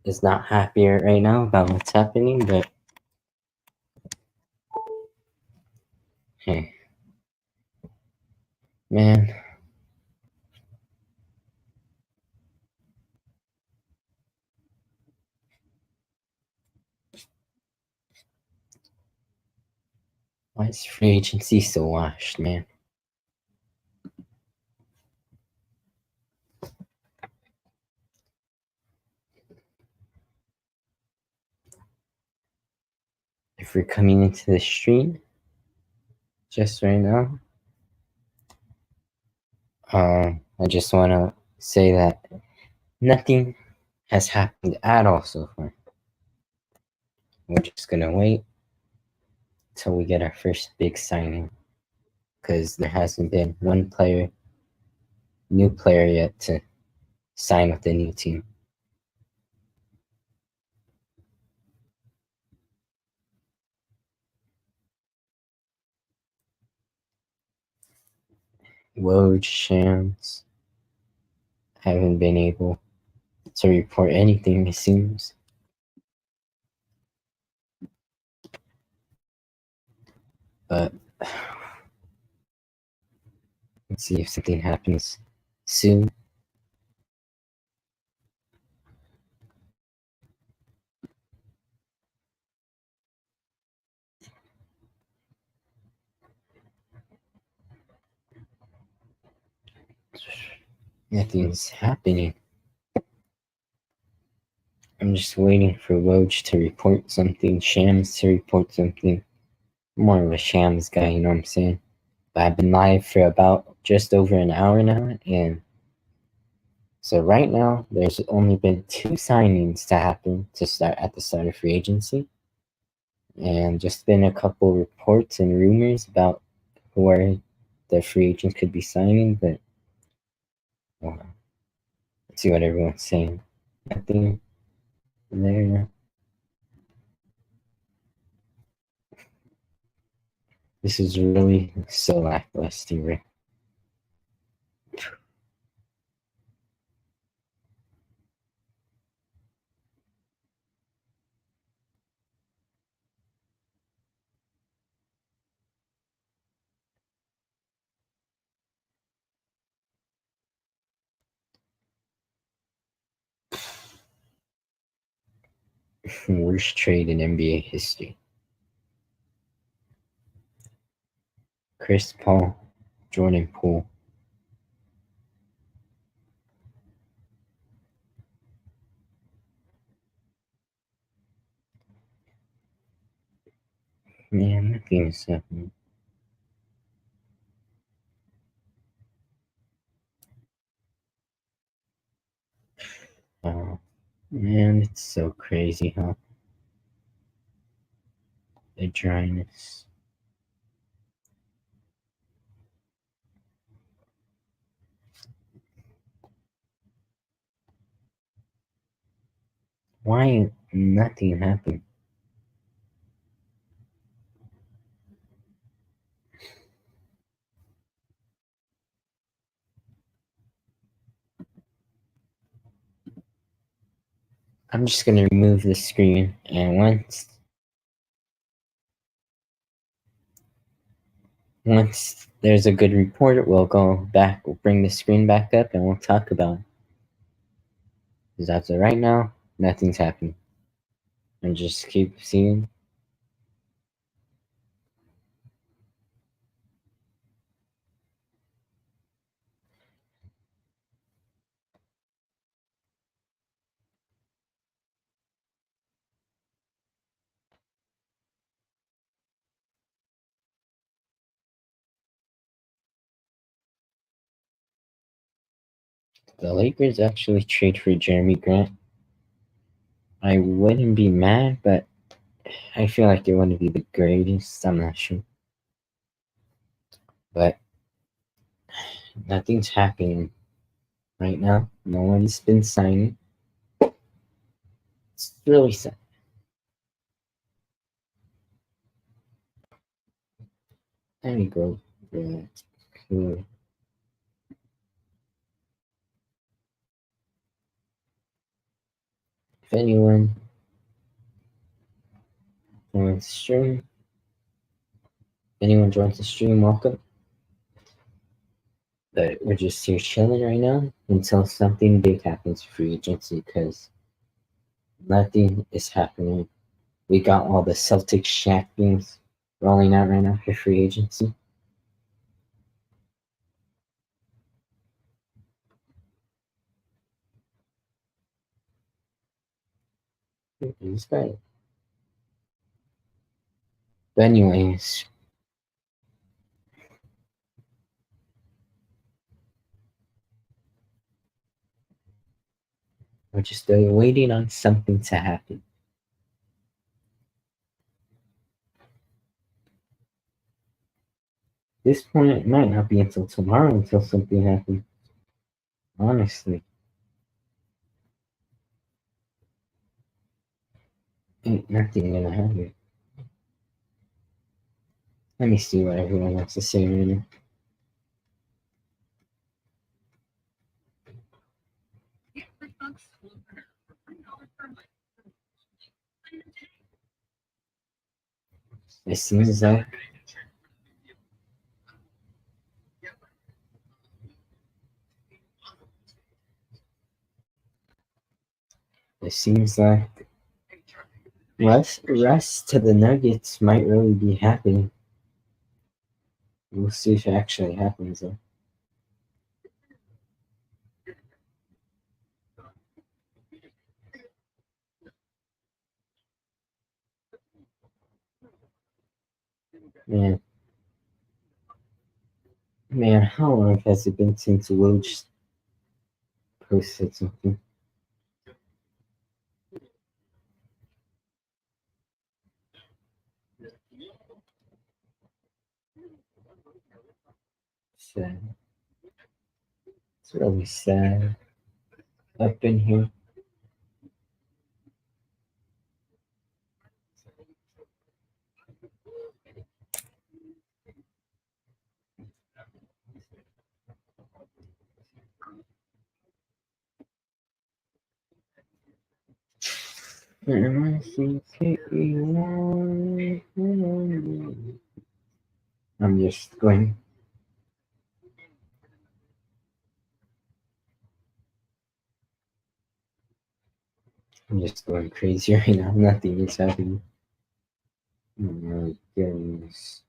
is not happy right now about what's happening, but hey, man, why is free agency so washed, man? If we're coming into the stream just right now, I just want to say that nothing has happened at all so far. We're just gonna wait till we get our first big signing, because there hasn't been one new player yet to sign with the new team. Woj, Shams haven't been able to report anything, it seems. But let's see if something happens soon. Nothing's happening. I'm just waiting for Woj to report something, Shams to report something. I'm more of a Shams guy, you know what I'm saying? But I've been live for about just over an hour now, and so right now there's only been 2 signings to happen to start at the start of free agency, and just been a couple reports and rumors about where the free agents could be signing, but let's see what everyone's saying. Nothing there. This is really so lackluster. Worst trade in NBA history. Chris Paul, Jordan Poole. Man, nothing is happening. Oh, man, it's so crazy, huh? The dryness. Why nothing happened? I'm just gonna remove the screen, and once there's a good report, we'll go back, we'll bring the screen back up, and we'll talk about it. Because as of right now, nothing's happening. And just keep seeing. The Lakers actually trade for Jerami Grant. I wouldn't be mad, but I feel like it wouldn't be the greatest. I'm not sure. But nothing's happening right now. No one's been signing. It's really sad. Let me go back. Cool. If anyone joins the stream, welcome. But we're just here chilling right now until something big happens for free agency, because nothing is happening. We got all the Celtics Shaq games rolling out right now for free agency. It's great. But anyways, we're just waiting on something to happen. At this point, it might not be until tomorrow until something happens. Honestly. Ain't nothing gonna happen. Let me see what everyone wants to say right now. It seems like rest to the Nuggets might really be happening. We'll see if it actually happens though. Man, how long has it been since Woj posted something? Sad. It's really sad up in here. I'm just going. I'm just going crazy right now. Nothing is happening. Oh my goodness.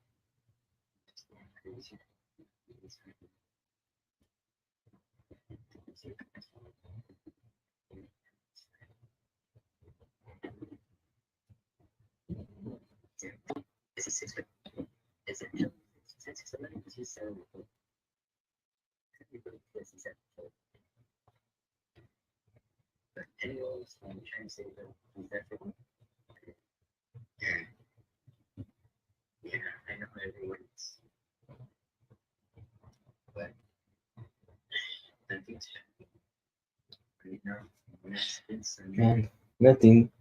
Man, nothing.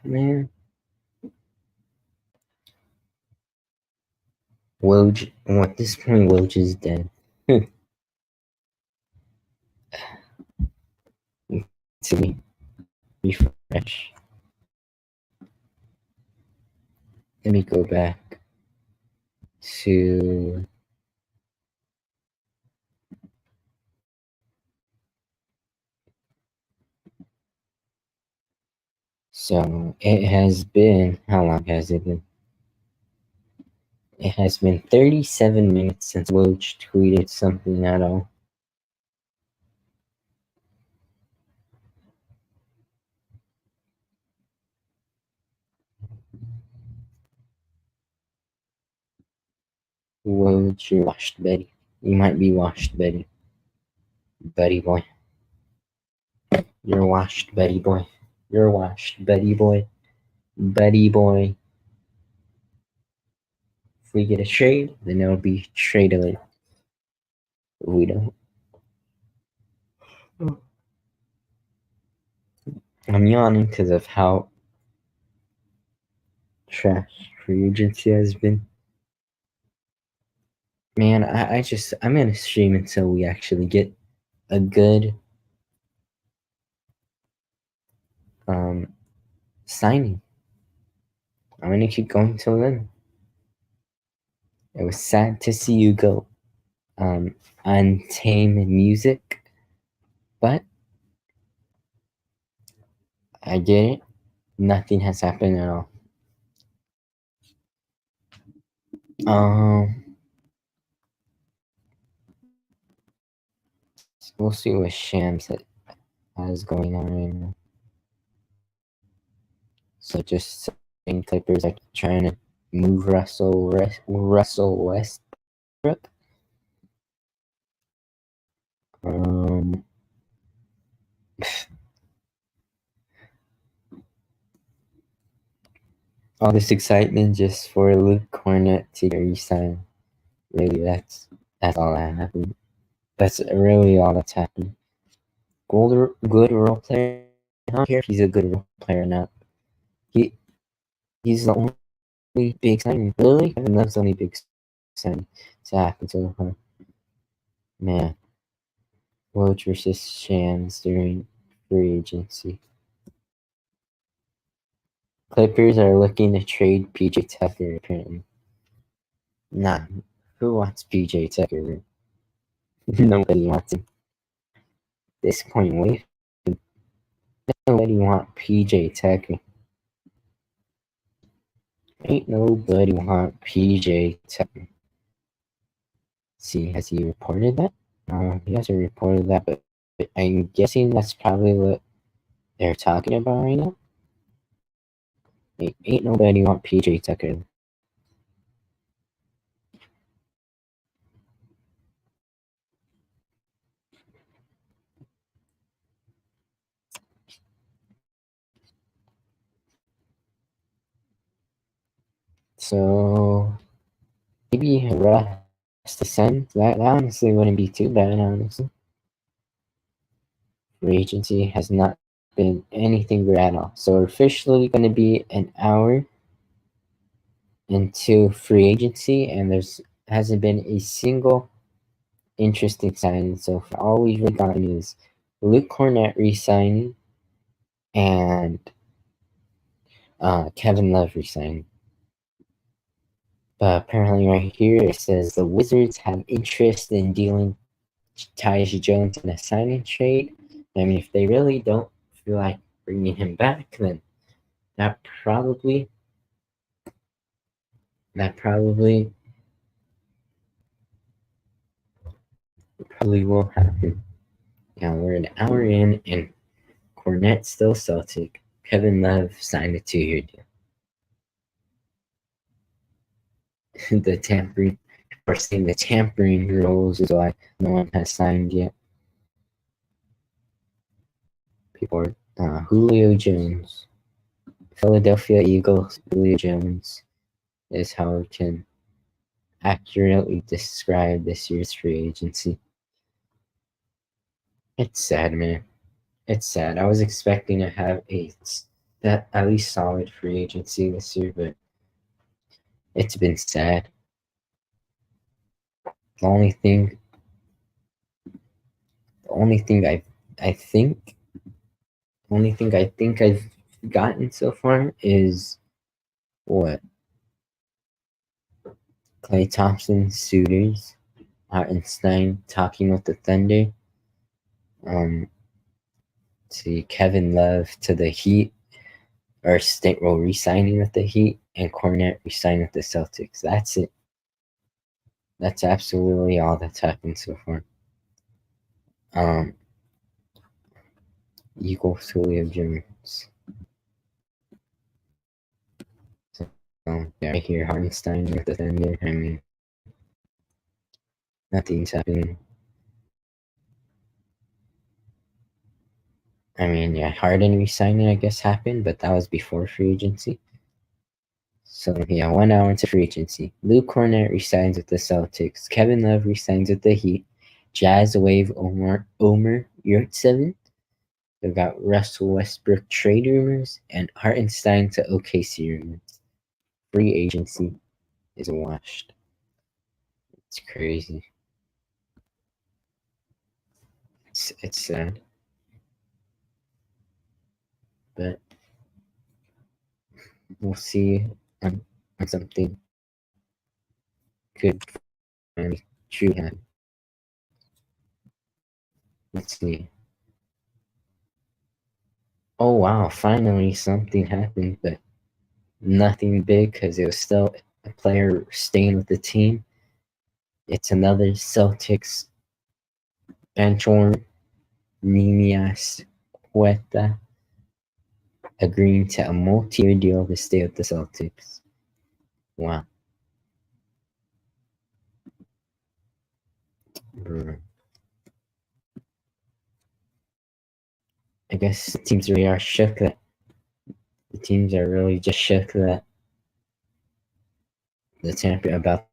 Man. Woj, at this point, Woj is dead. To refresh. Let me go back to so it has been, how long has it been? It has been 37 minutes since Woj tweeted something at all. Woj, you're washed, Betty. You might be washed, Betty. Betty boy. You're washed, Betty boy. You're washed, Betty boy. Betty boy. If we get a trade, then it'll be trade alert. If we don't. I'm yawning because of how trash free agency has been. Man, I'm gonna stream until we actually get a good signing. I'm gonna keep going till then. It was sad to see you go. Untamed music, but I get it. Nothing has happened at all. We'll see what Shams has going on right now. So just saying Clippers are trying to move Russell Westbrook. All this excitement just for Luke Cornett to get re-signed. Really, that's all that happened. That's really all that's happened. Good role player. I don't care if he's a good role player or not. He's the only big signing. Really? Kevin Love's the only big signing to happen so far. Man. Woj versus Shams during free agency. Clippers are looking to trade PJ Tucker, apparently. Nah, who wants PJ Tucker? Nobody wants him. At this point, nobody want PJ Tucker. Ain't nobody want PJ Tucker. See, has he reported that? He hasn't reported that, but I'm guessing that's probably what they're talking about right now. Ain't nobody want PJ Tucker. So maybe Russ to send. That honestly wouldn't be too bad, honestly. Free agency has not been anything good at all. So we're officially going to be an hour into free agency, and there's hasn't been a single interesting signing so far. All we've really gotten is Luke Cornett re-signing and Kevin Love re-signing. But apparently right here it says the Wizards have interest in dealing Tyus Jones in a signing trade. I mean, if they really don't feel like bringing him back, then that probably will happen. Now we're an hour in, and Cornett still Celtic. Kevin Love signed a 2-year deal. The tampering, or saying the tampering rules is why no one has signed yet. People are Julio Jones. Philadelphia Eagles, Julio Jones is how we can accurately describe this year's free agency. It's sad, man. It's sad. I was expecting to have that at least solid free agency this year, but it's been sad. The only thing I think I've gotten so far is what? Klay Thompson suitors, Hartenstein talking with the Thunder, see Kevin Love to the Heat, or re-signing with the Heat, and Cornett re-signing with the Celtics. That's it. That's absolutely all that's happened so far. Eagles Julio Jones. So yeah, right here Hartenstein with the Thunder. I mean, nothing's happening. I mean, yeah, Harden re-signing I guess happened, but that was before free agency. So yeah, 1 hour into free agency. Luke Cornett resigns with the Celtics. Kevin Love resigns with the Heat. Jazz waive Omer Yurtseven. They've got Russell Westbrook trade rumors and Hartenstein to OKC rumors. free agency is washed. It's crazy. It's sad. But we'll see on something good and true happen. Let's see. Oh wow, finally something happened, but nothing big because it was still a player staying with the team. It's another Celtics benchwarmer, Nimias Quetta, agreeing to a multi-year deal to stay with the Celtics. Wow. I guess the teams really are shook that the teams are really just shook that the champion about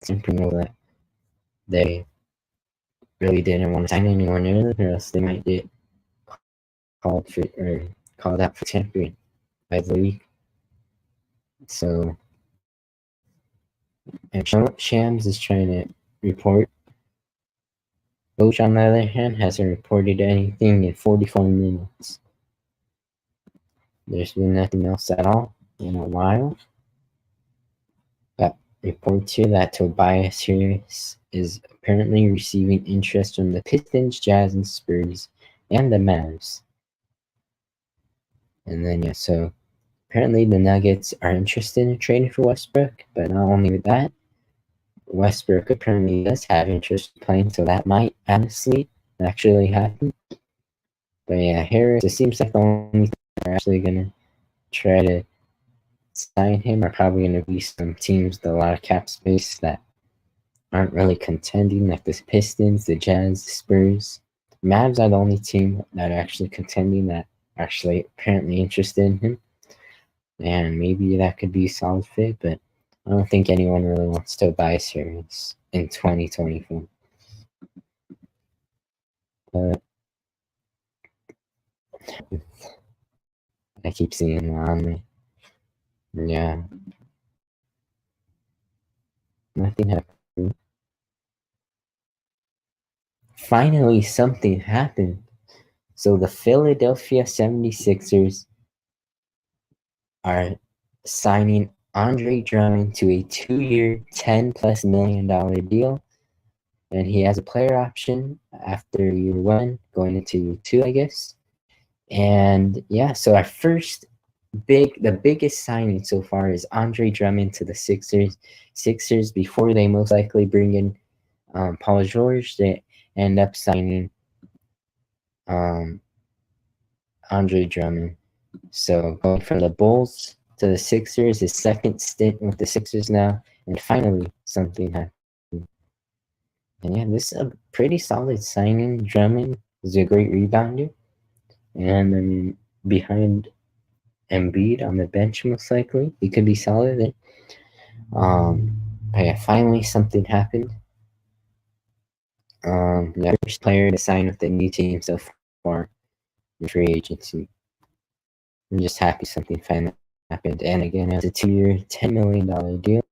champion that they really didn't want to sign anyone earlier, or else they might get called for or called out for champion by the league. So, and Shams is trying to report. Coach, on the other hand, hasn't reported anything in 44 minutes. There's been nothing else at all in a while. Got reports here that Tobias Harris is apparently receiving interest from the Pistons, Jazz, and Spurs, and the Mavs. And then, yeah, so apparently the Nuggets are interested in trading for Westbrook, but not only with that, Westbrook apparently does have interest in playing, so that might honestly actually happen. But yeah, Harris, it seems like the only thing they're actually going to try to sign him are probably going to be some teams with a lot of cap space that aren't really contending, like the Pistons, the Jazz, the Spurs. Mavs are the only team that are actually contending that are actually apparently interested in him. And maybe that could be a solid fit, but I don't think anyone really wants to buy Harris in 2024. But I keep seeing it on there. Yeah. Nothing happened. Finally, something happened. So the Philadelphia 76ers are signing Andre Drummond to a 2-year, $10+ million deal. And he has a player option after year 1, going into year 2, I guess. And yeah, so our the biggest signing so far is Andre Drummond to the Sixers. Sixers, before they most likely bring in Paul George, they end up signing Andre Drummond. So going from the Bulls to the Sixers, his second stint with the Sixers now, and finally something happened. And yeah, this is a pretty solid signing. Drummond is a great rebounder, and I mean behind Embiid on the bench most likely, he could be solid there. But yeah, finally something happened. The first player to sign with the new team so far in free agency. I'm just happy something finally happened. And again, it was a 2-year, $10 million deal.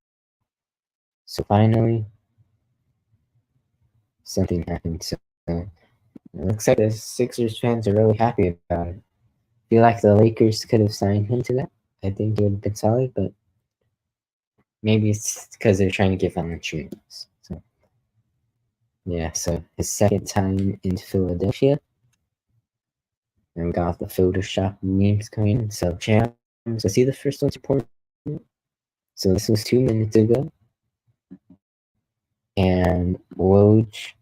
So finally, something happened. So it looks like the Sixers fans are really happy about it. I feel like the Lakers could have signed him to that. I think it would have been solid, but maybe it's because they're trying to give him insurance. So yeah, so his second time in Philadelphia. And we got the Photoshop memes coming in. So Chams, I see the first one's reported. So this was 2 minutes ago. And Woj,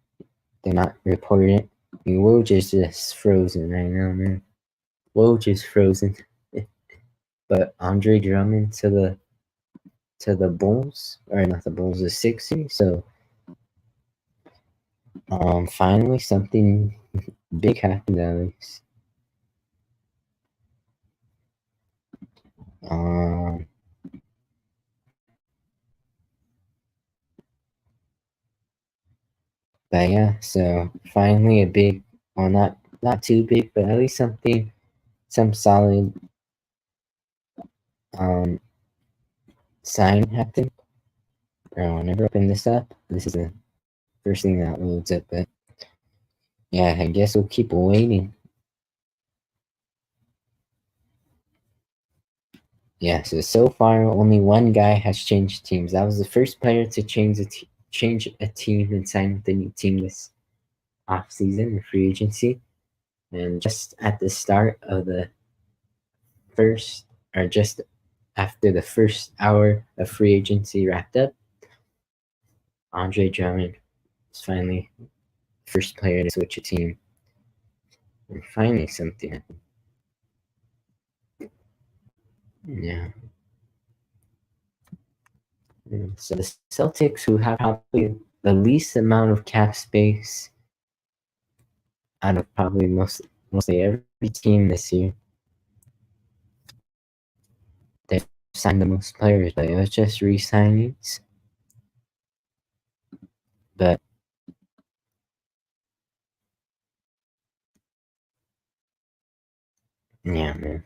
they're not reporting it. I mean, Woj is just frozen right now, man. Woj is frozen. But Andre Drummond to the Bulls, or not the Bulls, the Sixers. So finally something big happened at least. But yeah, so finally a big, well, not too big, but at least some solid sign happened. Bro, I never opened this up. This is the first thing that loads up, but yeah, I guess we'll keep waiting. Yeah, so far only one guy has changed teams. That was the first player to change a team and sign with a new team this offseason in free agency. And just at the start of the first, or just after the first hour of free agency wrapped up, Andre Drummond was finally the first player to switch a team. And finally something happened. Yeah. So the Celtics, who have probably the least amount of cap space out of probably mostly every team this year, they've signed the most players, but it was just re-signings. But yeah, man.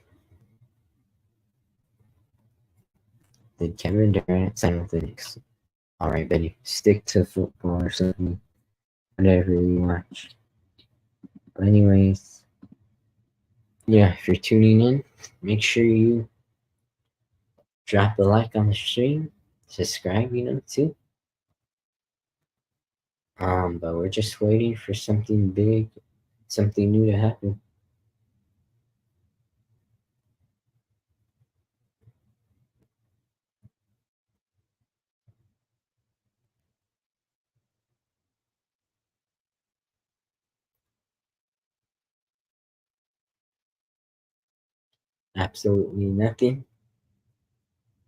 Did Kevin Durant sign with the Knicks? Alright, buddy. Stick to football or something. Whatever you watch. But anyways, yeah, if you're tuning in, make sure you drop a like on the stream. Subscribe, too. But we're just waiting for something big, something new to happen. Absolutely nothing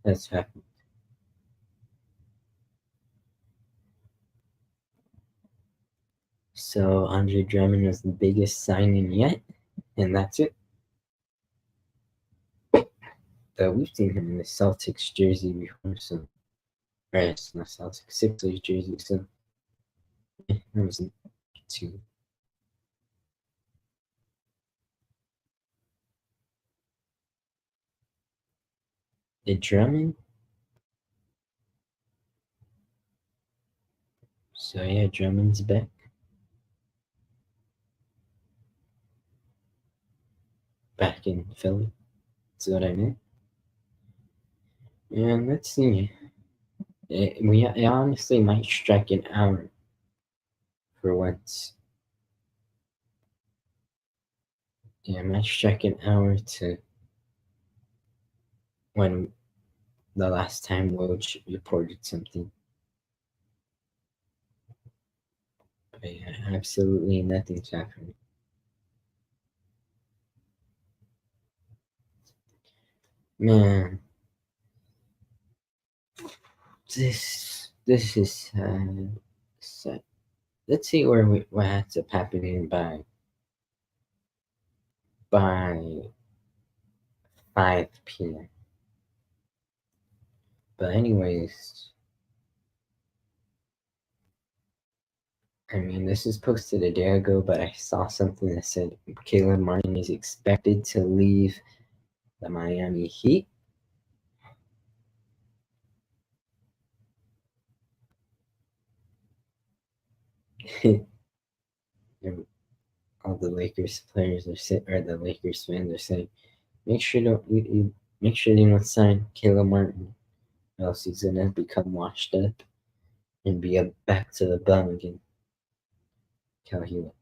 has happened. So Andre Drummond was the biggest signing yet, and that's it. But we've seen him in the Celtics jersey before, so it's not Celtics, Sixers jersey, so that wasn't too. The Drummond. So yeah, Drummond's back. Back in Philly. That's what I meant. And let's see. It honestly might strike an hour for once. Yeah, it might strike an hour to when the last time Woj reported something. But yeah, absolutely nothing's happening. Man, this is sad. Let's see what ends up happening by 5 p.m. But anyways, I mean, this is posted a day ago, but I saw something that said Caleb Martin is expected to leave the Miami Heat. And all the Lakers players are saying, or the Lakers fans are saying, make sure you don't sign Caleb Martin, or else he's gonna become washed up and be back to the bum again. How he was.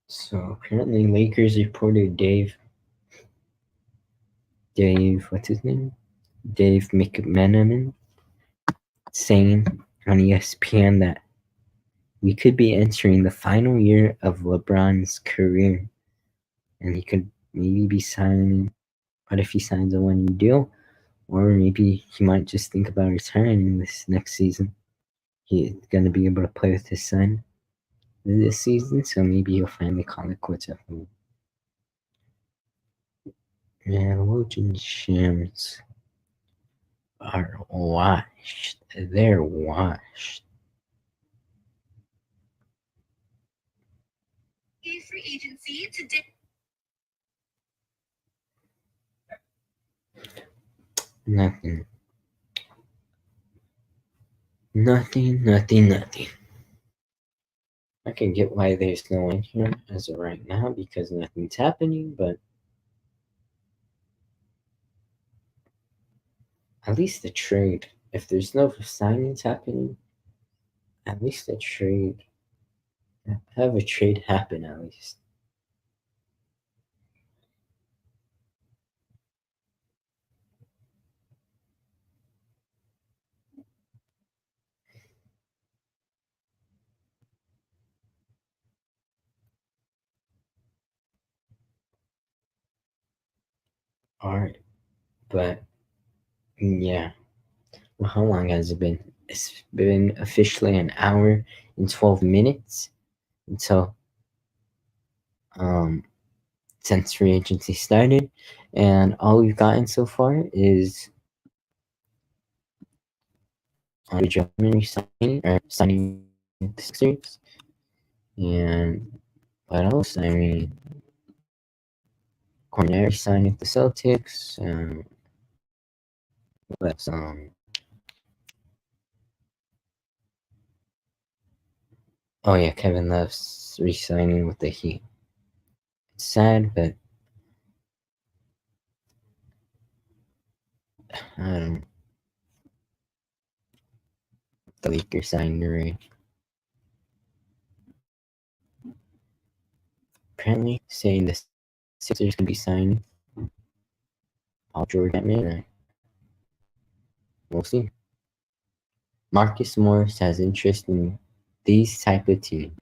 So apparently, Lakers reporter Dave, what's his name? Dave McMenamin, saying on ESPN that we could be entering the final year of LeBron's career, and he could maybe be signing. What if he signs a one-year deal, or maybe he might just think about retiring this next season? He's gonna be able to play with his son this season, so maybe he'll finally call it quits at home. Man, Woj and Shams are washed. They're washed. free agency today. Nothing. Nothing. I can get why there's no one here as of right now because nothing's happening, but at least the trade. If there's no signings happening, at least the trade. Have a trade happen at least. Alright. But yeah. Well, how long has it been? It's been officially an hour and 12 minutes until since free agency started, and all we've gotten so far is on Germany signing the Sixers, and what else? I mean, Corneri signed with the Celtics, and what else? Oh yeah, Kevin Love's re-signing with the Heat. It's sad, but I don't know. The Lakers signed Ray. Apparently, saying the Sixers can be signing Paul George at midnight. We'll see. Marcus Morris has interest in these type of teams: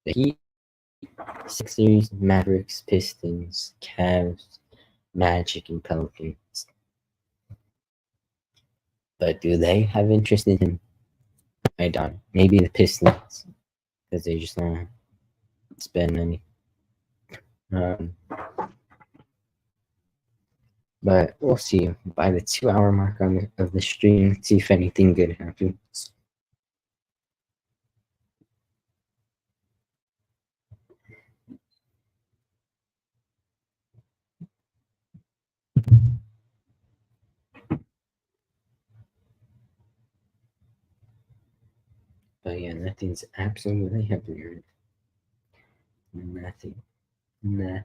the Heat, Sixers, Mavericks, Pistons, Cavs, Magic, and Pelicans. But do they have interest in him? I doubt it. Maybe the Pistons, because they just don't spend money. But we'll see by the 2-hour mark of the stream, see if anything good happens. But yeah, nothing's absolutely happening. Nothing. No,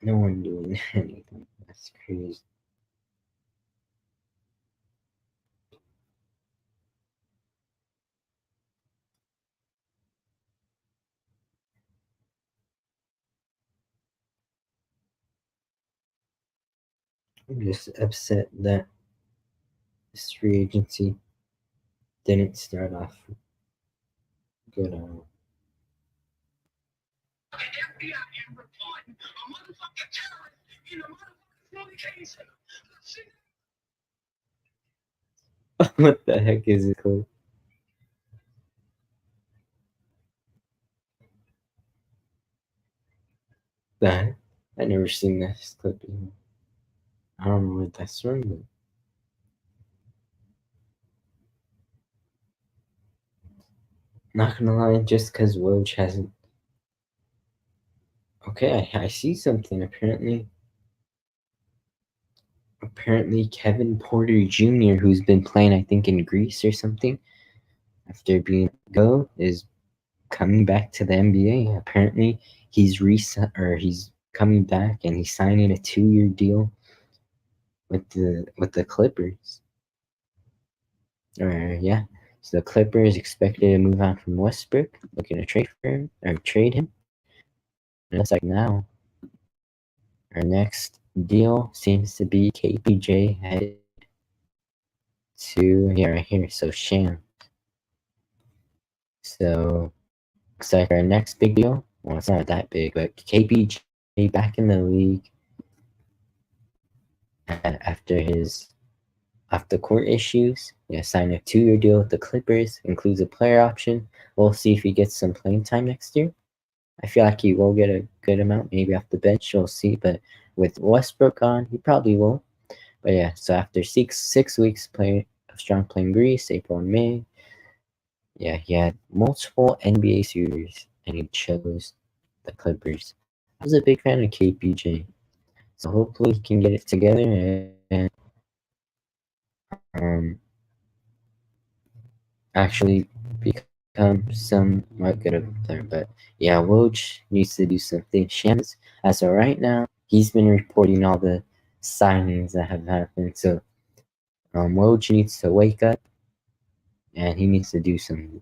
no one doing anything. That's crazy. I'm just upset that this free agency didn't start off good. What the heck is it called? That I never seen this clip before. I don't know what that's from, but not gonna lie, just because Woj hasn't. Okay, I see something. Apparently Kevin Porter Jr., who's been playing, I think, in Greece or something, after being is coming back to the NBA. Apparently, he's coming back and he's signing a 2-year deal with the Clippers. Yeah. So the Clippers expected to move on from Westbrook, looking to trade him. And it's like now, our next deal seems to be KPJ headed to right here. So Sham. So looks like our next big deal. Well, it's not that big, but KPJ back in the league after his off-the-court issues. Signed a 2-year deal with the Clippers, includes a player option. We'll see if he gets some playing time next year. I feel like he will get a good amount, maybe off the bench. We'll see, but with Westbrook gone, he probably will. But yeah, so after six weeks of strong play in Greece, April and May, yeah, he had multiple NBA suitors, and he chose the Clippers. I was a big fan of KPJ, so hopefully he can get it together and actually become somewhat good of a player. But yeah, Woj needs to do something. Shams, as of right now, he's been reporting all the signings that have happened. So Woj needs to wake up and he needs to do something.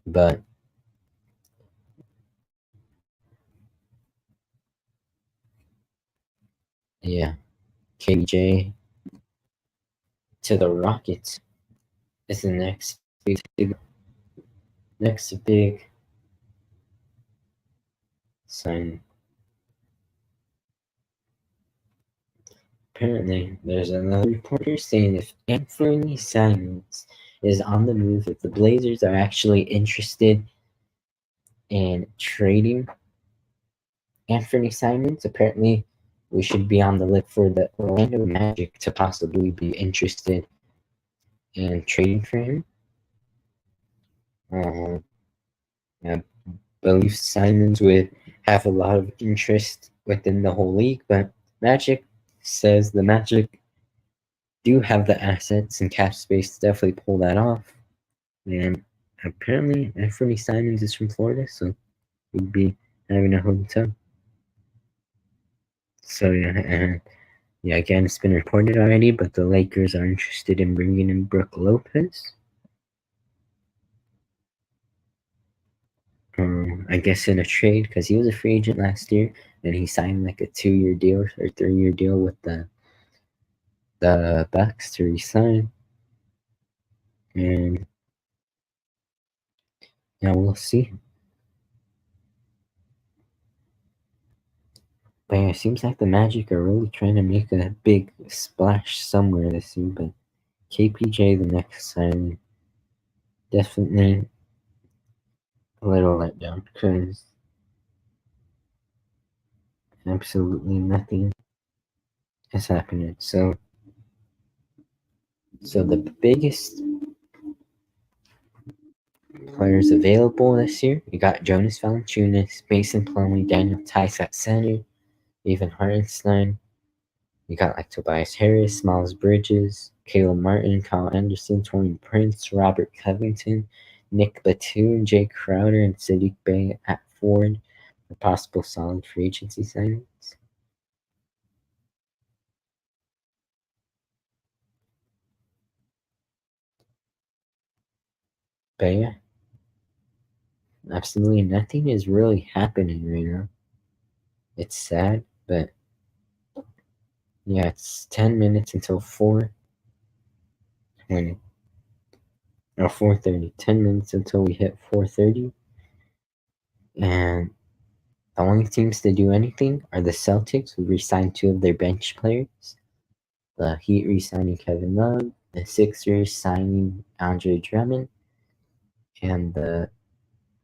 But yeah, KJ to the Rockets is the next big sign. Apparently, there's another reporter saying if Anthony Simons is on the move, if the Blazers are actually interested in trading Anthony Simons, apparently we should be on the look for the Orlando Magic to possibly be interested in trading for him. I believe Simons would have a lot of interest within the whole league, but Magic says the Magic do have the assets and cap space to definitely pull that off. And apparently, Anthony Simons is from Florida, so he'd be having a hotel. So yeah, and yeah, again, it's been reported already, but the Lakers are interested in bringing in Brook Lopez. I guess in a trade because he was a free agent last year, and he signed like a 2-year deal or 3-year deal with the Bucks to resign. And yeah, we'll see. But yeah, it seems like the Magic are really trying to make a big splash somewhere this year. But KPJ, the next signing, definitely a little letdown because absolutely nothing is happening. So the biggest players available this year, you got Jonas Valanciunas, Mason Plumlee, Daniel Tice at center, Evan Hartenstein. You got like Tobias Harris, Miles Bridges, Caleb Martin, Kyle Anderson, Taurean Prince, Robert Covington, Nick Batum, Jay Crowder, and Sadiq Bey at forward for possible solid free agency signings. But yeah, absolutely nothing is really happening right now. It's sad, but yeah, it's 10 minutes until 4:20 or 4:30. 10 minutes until we hit 4:30, and the only teams to do anything are the Celtics, who re-signed 2 of their bench players. The Heat re-signing Kevin Love, the Sixers signing Andre Drummond, and the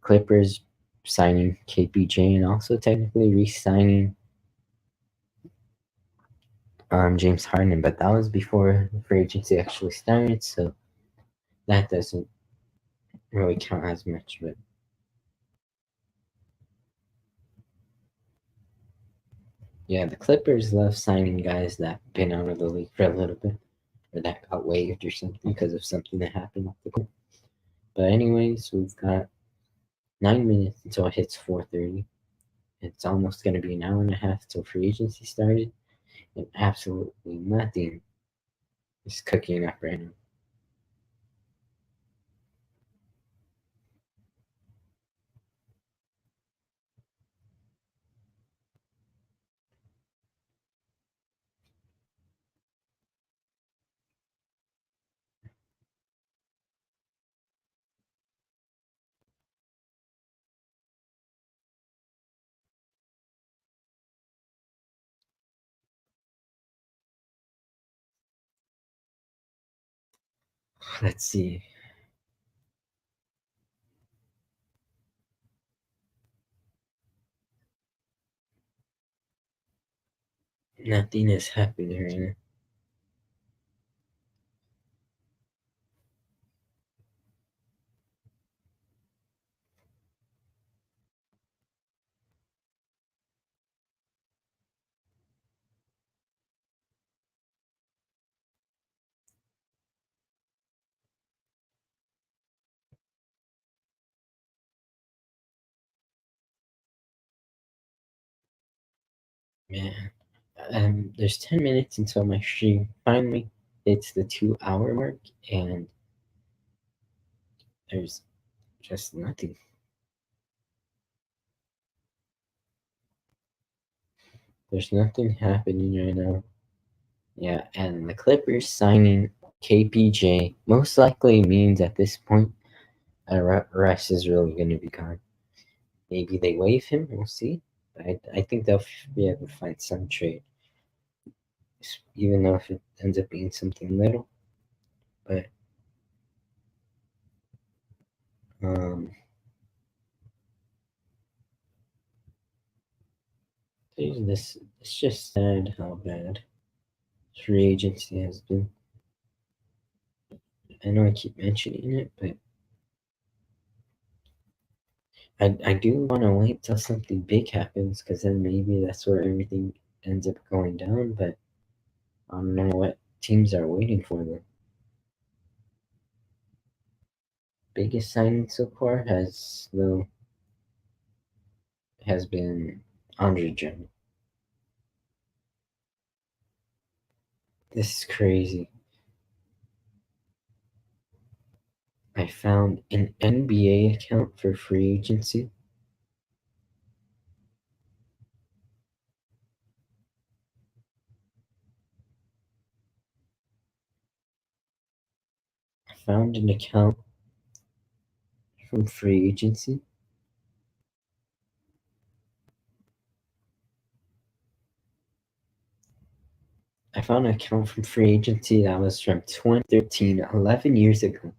Clippers signing KPJ and also technically re-signing James Harden. But that was before free agency actually started, so that doesn't really count as much. But yeah, the Clippers love signing guys that been out of the league for a little bit, or that got waived or something because of something that happened off the court. But anyways, we've got 9 minutes until it hits 4:30. It's almost going to be an hour and a half till free agency started, and absolutely nothing is cooking up right now. Let's see. Nothing is happening right now. Man, there's 10 minutes until my stream finally hits the 2 hour mark, and there's just nothing. There's nothing happening right now. Yeah, and the Clippers signing KPJ most likely means at this point Russ is really going to be gone. Maybe they waive him. We'll see. I think they'll be able to find some trade, even though if it ends up being something little. But it's just sad how bad free agency has been. I know I keep mentioning it, but I do want to wait till something big happens, because then maybe that's where everything ends up going down. But I don't know what teams are waiting for them. Biggest signing so far has been Andre Drummond. This is crazy. I found an NBA account for free agency. I found an account from free agency. I found an account from free agency that was from 2013, 11 years ago.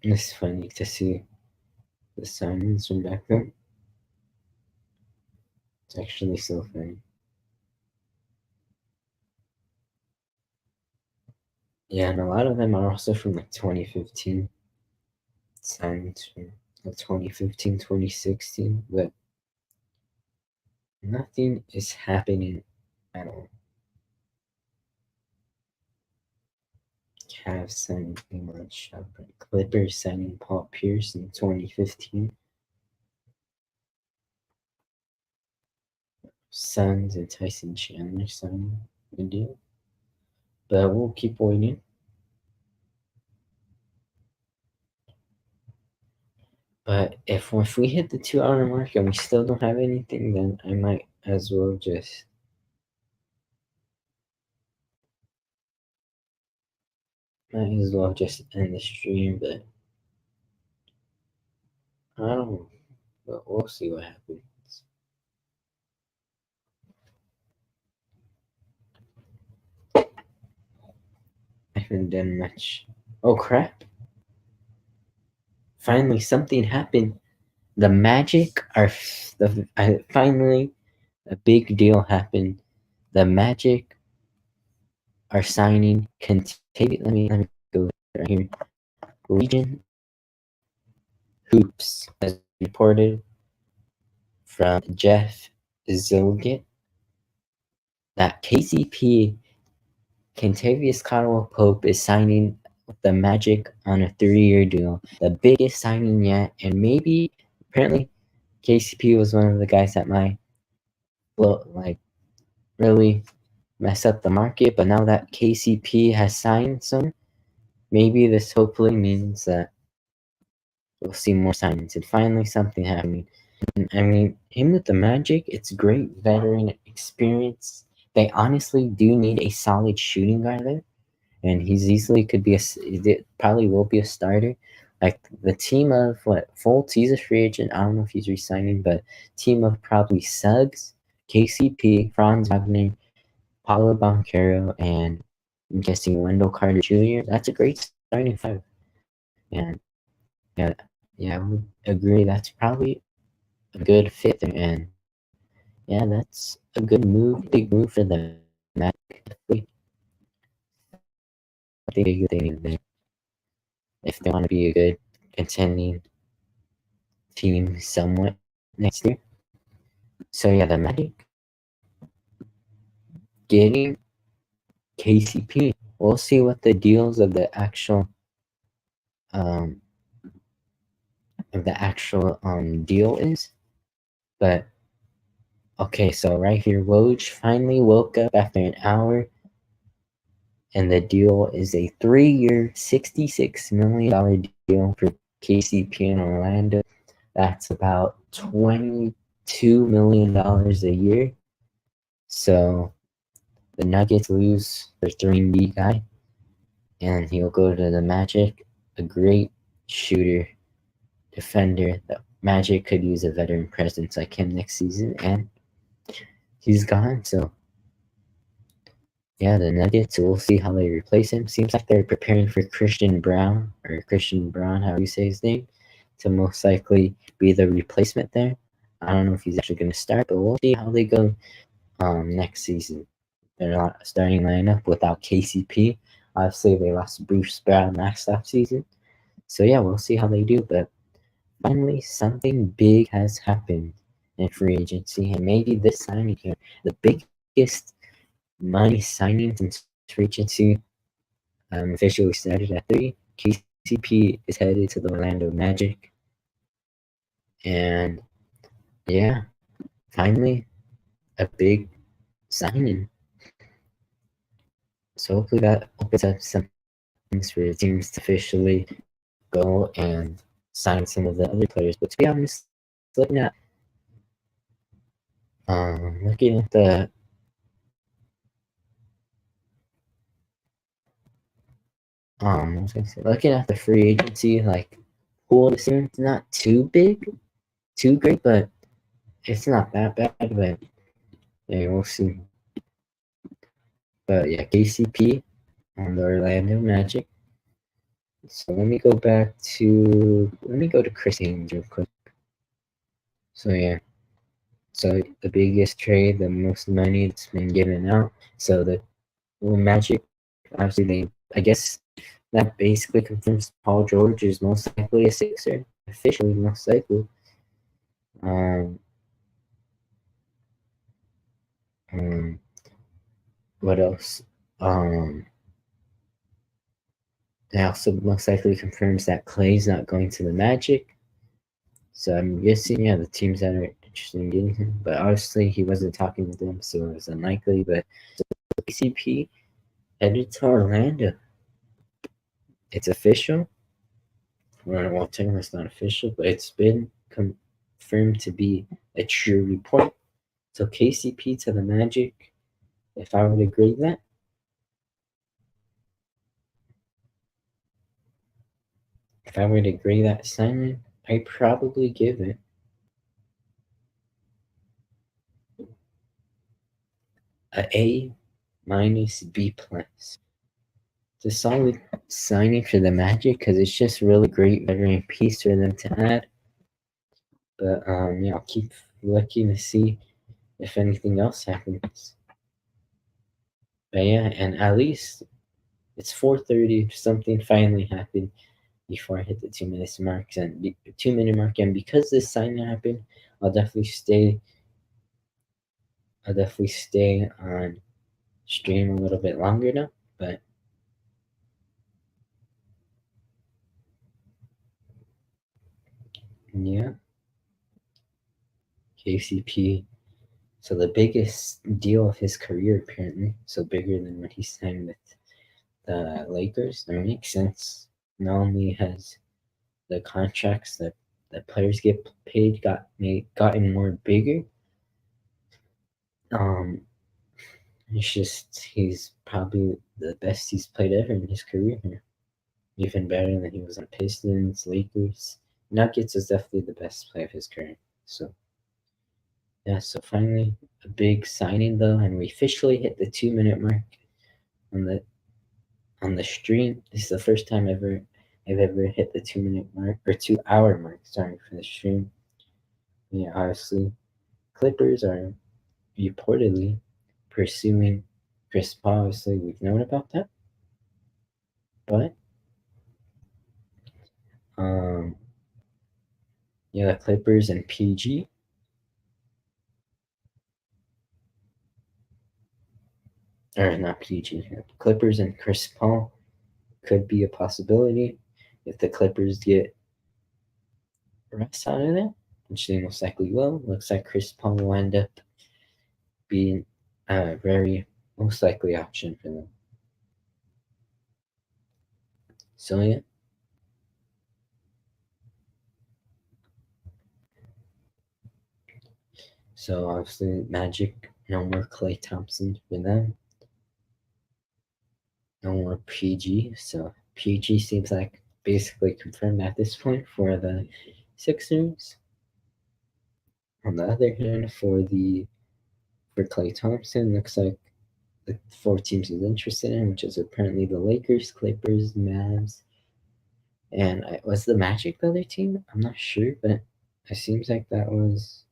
It's funny to see the signings from back then. It's actually so funny. Yeah, and a lot of them are also from like 2015. Signings from like 2015, 2016, but nothing is happening at all. Cavs signing Iman Shumpert. Clippers signing Paul Pierce in 2015. Suns and Tyson Chandler signing a deal. But we'll keep waiting. But if we hit the 2 hour mark and we still don't have anything, then I might as well just end the stream. But I don't know. But we'll see what happens. I haven't done much. Oh crap! Finally, something happened. The Magic are finally a big deal happened. The Magic are signing Let me go right here. Legion Hoops has reported from Jeff Zilgit that KCP Kentavious Caldwell Pope is signing with the Magic on a 3-year deal, the biggest signing yet, and maybe apparently KCP was one of the guys that might really mess up the market. But now that KCP has signed some, maybe this hopefully means that we'll see more signings and finally something happening. And, I mean, him with the Magic, it's great veteran experience. They honestly do need a solid shooting guard there, and he's easily could be probably will be a starter. Like the team of Fultz, he's a free agent. I don't know if he's resigning, but team of probably Suggs, KCP, Franz Wagner, Paulo Banchero, and I'm guessing Wendell Carter Jr. That's a great starting five. And yeah, yeah, I would agree. That's probably a good fit there, and yeah, that's a good move, big move for the Magic. I think they need there if they want to be a good contending team somewhat next year. So yeah, the Magic getting KCP. We'll see what the deals um of the actual deal is. But okay, so right here, Woj finally woke up after an hour, and the deal is a 3-year, $66 million deal for KCP in Orlando. That's about $22 million a year. So the Nuggets lose their 3D guy, and he'll go to the Magic, a great shooter, defender. The Magic could use a veteran presence like him next season, and he's gone. So yeah, the Nuggets, we'll see how they replace him. Seems like they're preparing for Christian Braun, how you say his name, to most likely be the replacement there. I don't know if he's actually going to start, but we'll see how they go next season. They're not starting lineup without KCP. Obviously, they lost Bruce Brown last offseason. So yeah, we'll see how they do. But finally, something big has happened in free agency, and maybe this signing here, the biggest money signing since free agency officially started at 3. KCP is headed to the Orlando Magic, and yeah, finally a big signing. So hopefully that opens up some things for teams to officially go and sign some of the other players. But to be honest, looking at the looking at the free agency like pool this year, it's not too big, too great, but it's not that bad. But yeah, we'll see. But yeah, KCP on the Orlando Magic. So let me go to Chris Haynes real quick. So yeah. So the biggest trade, the most money that's been given out. So the Magic, obviously I guess that basically confirms Paul George is most likely a Sixer, officially most likely. Um, what else? It also most likely confirms that Clay's not going to the Magic. So I'm guessing, yeah, the teams that are interested in getting him. But obviously, he wasn't talking with them, so it was unlikely. But KCP headed to Orlando. It's official. Well, technically it's not official, but it's been confirmed to be a true report. So KCP to the Magic, if I were to grade that, signing, I'd probably give it a A minus B plus. It's a solid signing for the Magic because it's just really great veteran piece for them to add. But yeah, I'll keep looking to see if anything else happens. But yeah, and at least it's 4:30. Something finally happened before I hit the 2 minutes mark, and 2 minute mark. And because this signing happened, I'll definitely stay. On stream a little bit longer now. But yeah, KCP. So the biggest deal of his career, apparently, so bigger than what he signed with the Lakers. That makes sense. Not only has the contracts that the players get paid gotten more bigger, it's just he's probably the best he's played ever in his career here. Even better than he was on Pistons, Lakers. Nuggets is definitely the best play of his career. So yeah, so finally a big signing though, and we officially hit the 2 minute mark on the stream. This is the first time ever I've ever hit the 2 minute mark or 2 hour mark. Sorry for the stream. Yeah, obviously, Clippers are reportedly pursuing Chris Paul. Obviously, we've known about that, but yeah, the Clippers and PG. Or not PG. Clippers and Chris Paul could be a possibility if the Clippers get rest out of it, which they most likely will. Looks like Chris Paul will end up being a very most likely option for them. So yeah. So obviously Magic, no more Klay Thompson for them. No more PG. So PG seems like basically confirmed at this point for the Sixers. On the other hand, for Klay Thompson, looks like the 4 teams he's interested in, which is apparently the Lakers, Clippers, Mavs, and was the Magic the other team? I'm not sure, but it seems like that was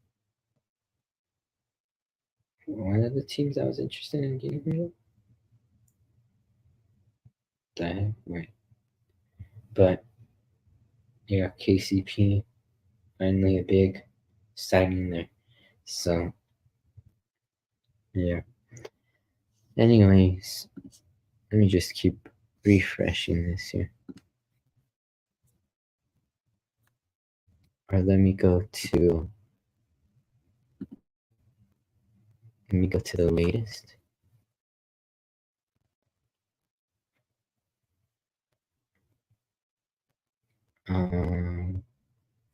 one of the teams I was interested in getting rid of. That right, but yeah, KCP finally a big signing there. So yeah. Anyways, let me just keep refreshing this here. Or let me go to the latest.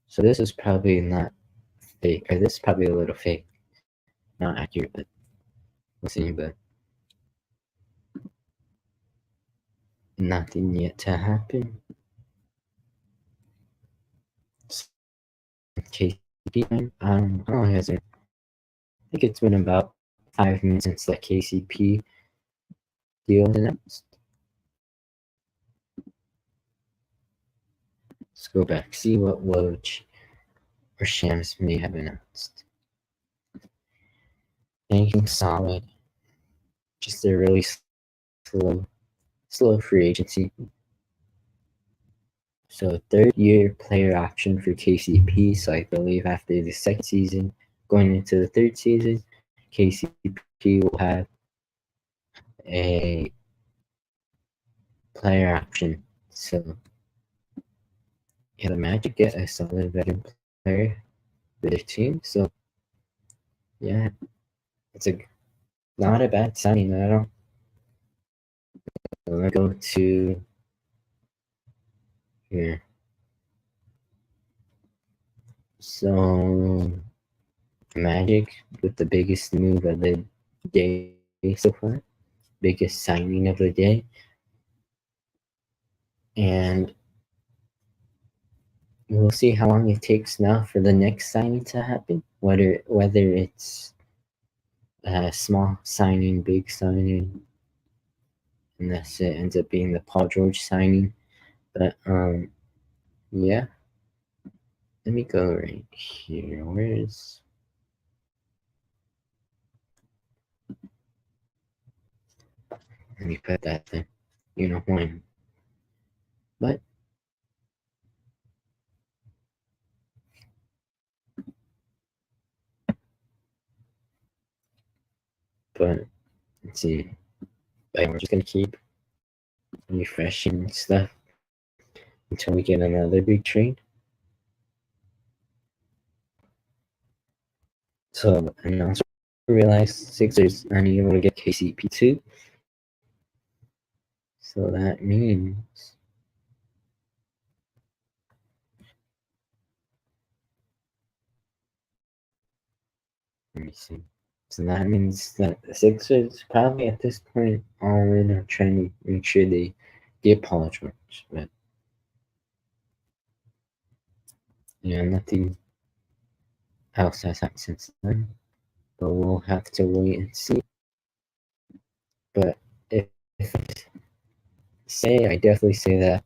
So this is probably not fake, or this is probably a little fake, not accurate, but we'll see. But nothing yet to happen. KCP, how long has it? I think it's been about 5 minutes since the KCP deal was announced. Let's go back, see what Woj or Shams may have announced. Anything solid. Just a really slow free agency. So 3rd-year player option for KCP. So I believe after the 2nd season, going into the 3rd season, KCP will have a player option. So yeah, the Magic get a solid veteran player for their team. So yeah, it's not a bad signing at all. So let's go to here. So Magic with the biggest move of the day so far, biggest signing of the day, and we'll see how long it takes now for the next signing to happen. Whether it's a small signing, big signing, unless it ends up being the Paul George signing. But yeah. Let me go right here. Where's let me put that there. You know when. But let's see. But we're just gonna keep refreshing stuff until we get another big trade. So I also realized Sixers aren't able to get KCP too. So that means let me see. So that means that the Sixers probably at this point all in are trying to make sure they get Paul George, but yeah, nothing else has happened since then. But we'll have to wait and see. But if I definitely say that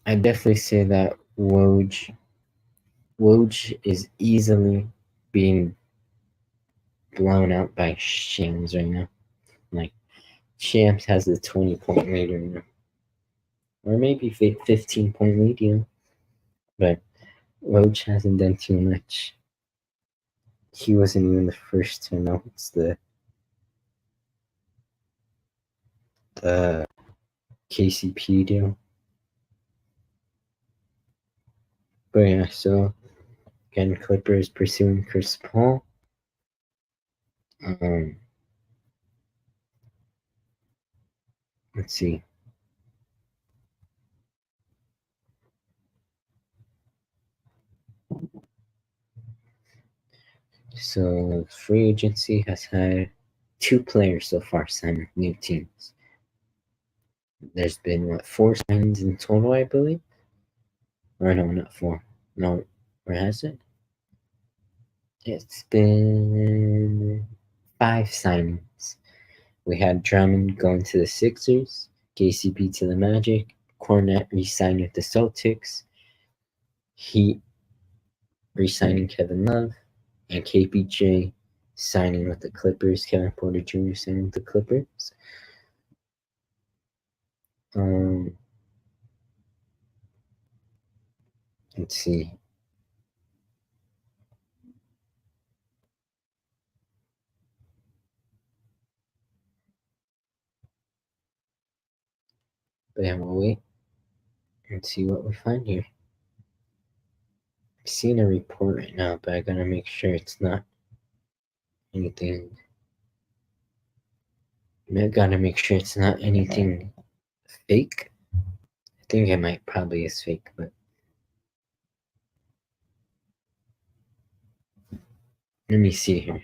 I'd definitely say that Woj is easily being blown out by Shams right now. Like Shams has the 20-point lead right now, or maybe 15-point lead, but Woj hasn't done too much. He wasn't even the first to announce the KCP deal. But yeah, so again, Clippers pursuing Chris Paul. Let's see. So free agency has had 2 players so far sign new teams. There's been 4 signings in total, I believe. Or no, not 4. No, where has it? It's been 5 signings. We had Drummond going to the Sixers, KCP to the Magic, Cornette re-signed with the Celtics, Heat re-signing Kevin Love, and KPJ signing with the Clippers. Kevin Porter Jr. signing with the Clippers. Let's see. But yeah, we'll wait and see what we find here. I'm seeing a report right now, but I gotta make sure it's not anything. I gotta make sure it's not anything fake. I think it might probably is fake, but let me see here.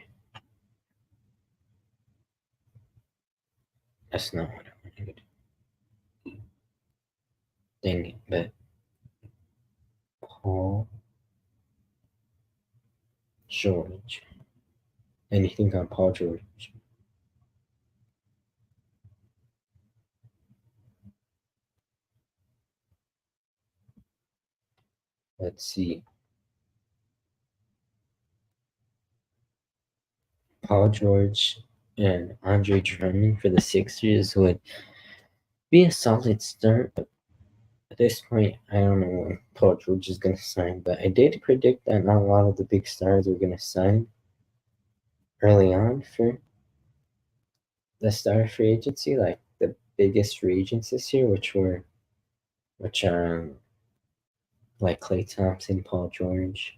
That's not what I wanted. Dang it, but Paul George. Anything on Paul George? Let's see. Paul George and Andre Drummond for the Sixers would be a solid start. But at this point, I don't know when Paul George is going to sign, but I did predict that not a lot of the big stars were going to sign early on for the star free agency, like the biggest free agents this year, which are like Klay Thompson, Paul George,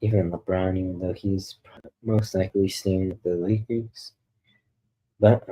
even LeBron, even though he's most likely staying with the Lakers. But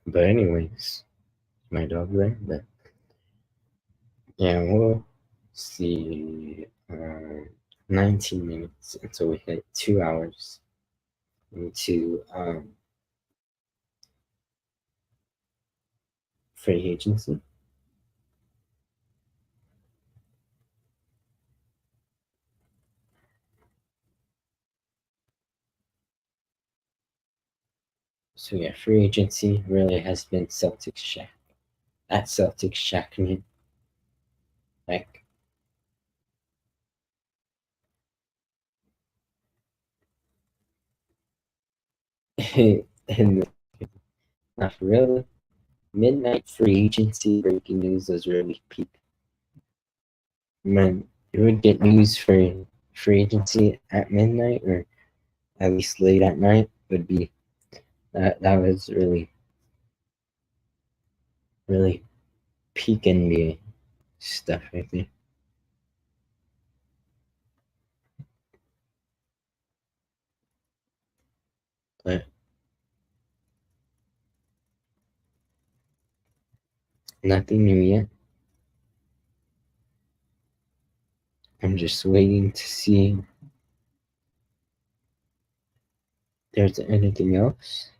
but anyways, my dog there. But yeah, we'll see. 19 minutes until we hit 2 hours into free agency. So yeah, free agency really has been Celtics Shaq. At Celtics Shaq, I mean, like and not really. Midnight free agency breaking news was really peak. Man, you would get news for free agency at midnight or at least late at night would be that was really really peak NBA stuff right there. But nothing new yet. I'm just waiting to see if there's anything else.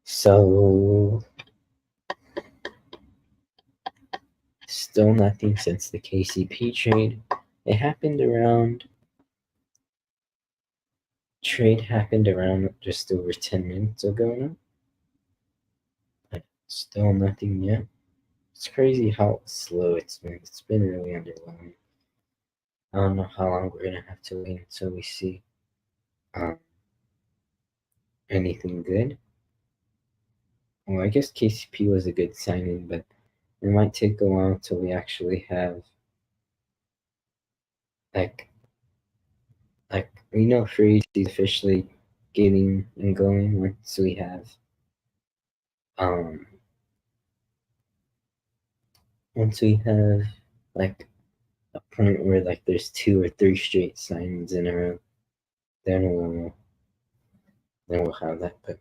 So, still nothing since the KCP trade. It happened around, trade happened around just over 10 minutes ago now. But still nothing yet. It's crazy how slow it's been. It's been really underwhelming. I don't know how long we're gonna have to wait until we see um, anything good. Well, I guess KCP was a good signing, but it might take a while until we actually have like we know free agency officially getting and going once we have um once we have like a point where like there's 2 or 3 straight signings in a row, then we'll have that. But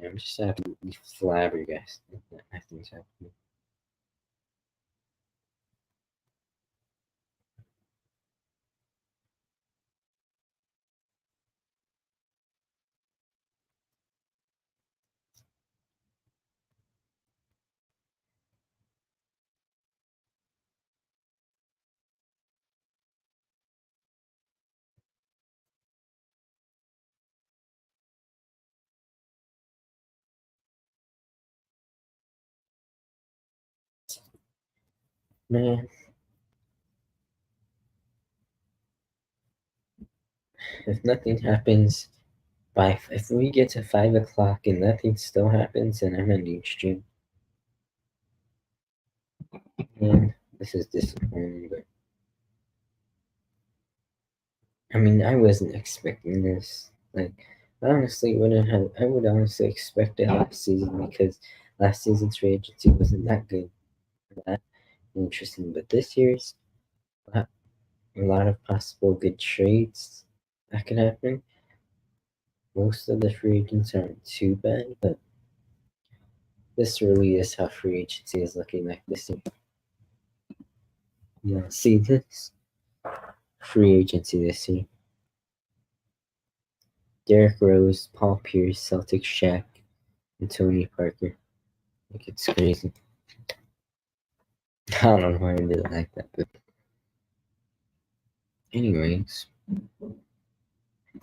yeah, I'm just absolutely flabbergasted that nothing's happening. Man, if nothing happens if we get to 5 o'clock and nothing still happens, then I'm ending stream. And this is disappointing, but I mean, I wasn't expecting this. Like, I would honestly expect it last season because last season's free agency wasn't that good, that interesting. But this year's a lot of possible good trades that could happen. Most of the free agents aren't too bad, but this really is how free agency is looking like this year. Yeah, see this free agency this year. Derrick Rose, Paul Pierce, Celtics Shaq, and Tony Parker. Like, it's crazy. I don't know why I did it like that, but anyways,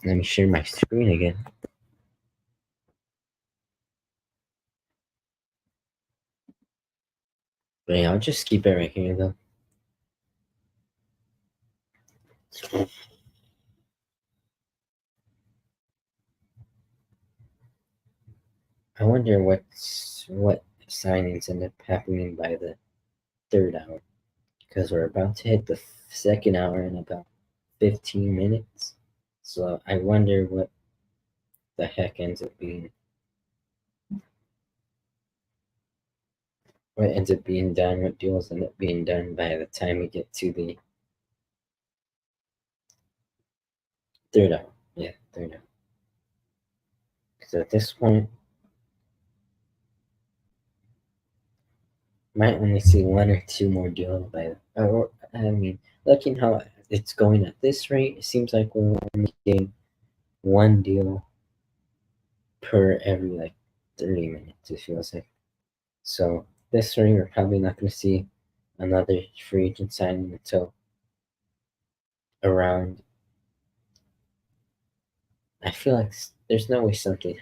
let me share my screen again. But yeah, I'll just keep it right here though. I wonder what signings end up happening by the 3rd hour, because we're about to hit the 2nd hour in about 15 minutes. So I wonder what the heck ends up being. What ends up being done, what deals end up being done by the time we get to the 3rd hour. Yeah, 3rd hour. Because at this point, might only see 1 or 2 more deals by. Or I mean, looking how it's going at this rate, it seems like we're only getting 1 deal per every like 30 minutes. It feels like. So this rate, we're probably not going to see another free agent signing until around. I feel like there's no way something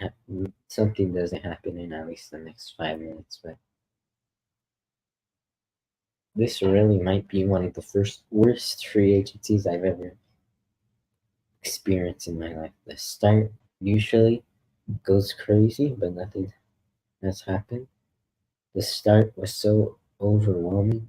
doesn't happen in at least the next 5 minutes, but this really might be one of the worst free agencies I've ever experience in my life. The start usually goes crazy, but nothing has happened. The start was so overwhelming.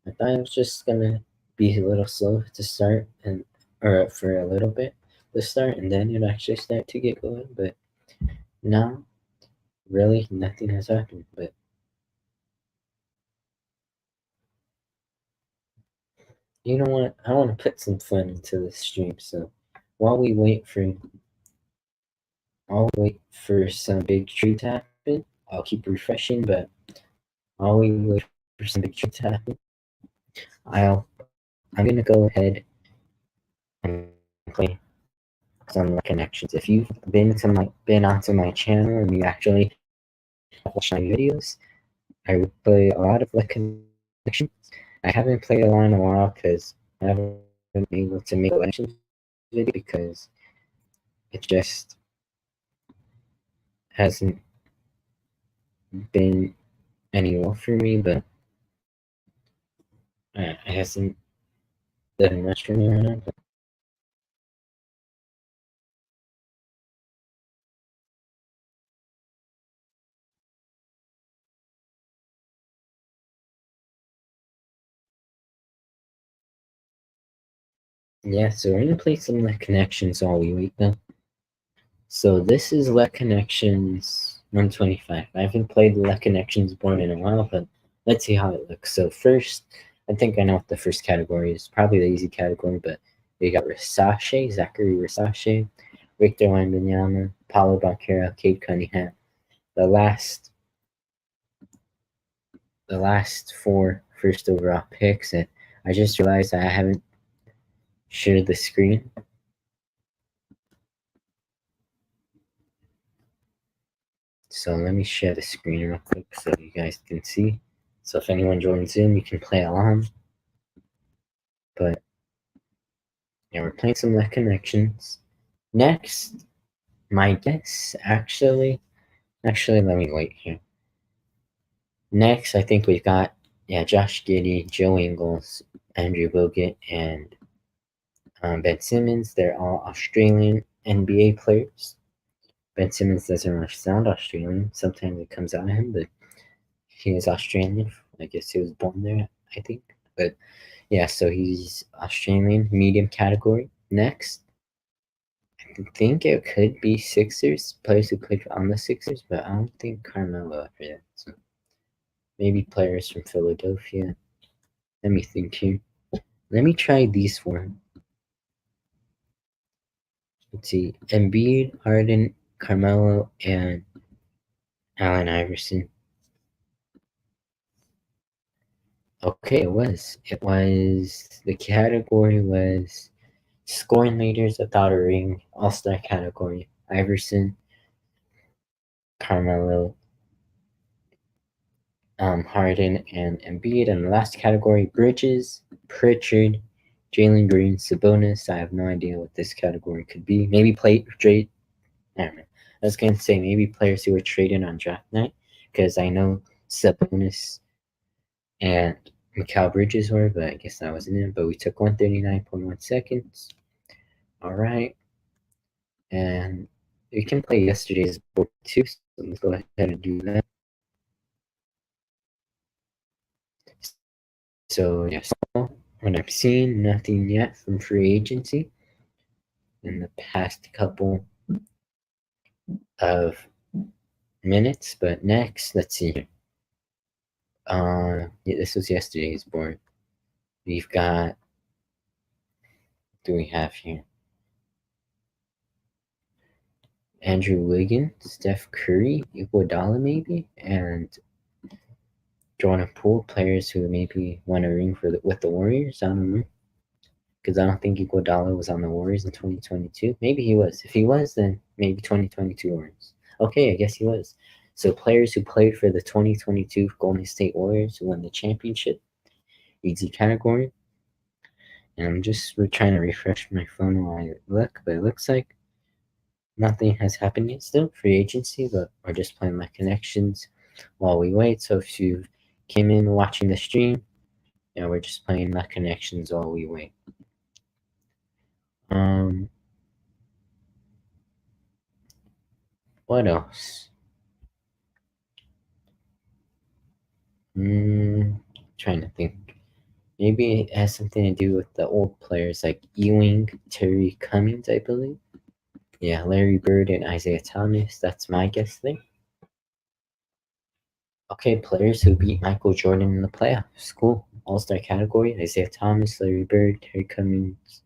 I thought it was just gonna be a little slow to start and or for a little bit to start and then it actually start to get going, but now really nothing has happened. But you know what? I want to put some fun into the stream. So while we wait for some big treat to happen, I'll keep refreshing. But while we wait for some big treat to happen, I'm gonna go ahead and play some connections. If you've been onto my channel and you actually watch my videos, I would play a lot of connections. I haven't played a lot in a while because I haven't been able to make connections video because it just hasn't been any well for me, but it hasn't done much for me right now. But yeah, so we're gonna play some connections while we wait though. So this is Let Connections 125. I haven't played the Let Connections board in a while, but let's see how it looks. So first, I think I know what the first category is. Probably the easy category, but we got Risache, Zachary Risache, Victor Wembanyama, Paulo Banchero, Cade Cunningham. The last four first overall picks, and I just realized I haven't shared the screen. So let me share the screen real quick so you guys can see. So if anyone joins in, you can play along. But yeah, we're playing some Let Connections. Next, my guess actually let me wait here. Next, I think we've got Josh Giddey, Joe Ingles, Andrew Bogut, and Ben Simmons. They're all Australian NBA players. Ben Simmons doesn't really sound Australian. Sometimes it comes out of him, but he is Australian. I guess he was born there, I think. But yeah, so he's Australian, medium category. Next, I think it could be Sixers, players who played on the Sixers, but I don't think Carmelo after that. So maybe players from Philadelphia. Let me think here. Let me try these four. Let's see. Embiid, Harden, Carmelo, and Allen Iverson. Okay, it was. The category was scoring leaders without a ring, all-star category. Iverson, Carmelo, Harden, and Embiid. And the last category, Bridges, Pritchard, Jalen Green, Sabonis. I have no idea what this category could be. Maybe trade. I don't know. I was going to say maybe players who were traded on draft night because I know Sabonis and Mikal Bridges were, but I guess that wasn't it. But we took 139.1 seconds. All right. And we can play yesterday's board too. So let's go ahead and do that. So, yeah, so what I've seen, nothing yet from free agency in the past couple of minutes. But next, let's see here. Yeah, this was yesterday's board. We've got, what do we have here? Andrew Wiggins, Steph Curry, Iguodala maybe, and Jordan Poole, players who maybe won a ring with the Warriors. I don't know, because I don't think Iguodala was on the Warriors in 2022. Maybe he was. If he was, then maybe 2022 Warriors. Okay, I guess he was. So players who played for the 2022 Golden State Warriors who won the championship, easy category. And we're trying to refresh my phone while I look, but it looks like nothing has happened yet still, free agency, but we're just playing my connections while we wait. So if you came in watching the stream, we're just playing my connections while we wait. What else? Trying to think. Maybe it has something to do with the old players like Ewing, Terry Cummings, I believe. Yeah, Larry Bird and Isaiah Thomas. That's my guess there. Okay, players who beat Michael Jordan in the playoffs. Cool. All-star category: Isaiah Thomas, Larry Bird, Terry Cummings,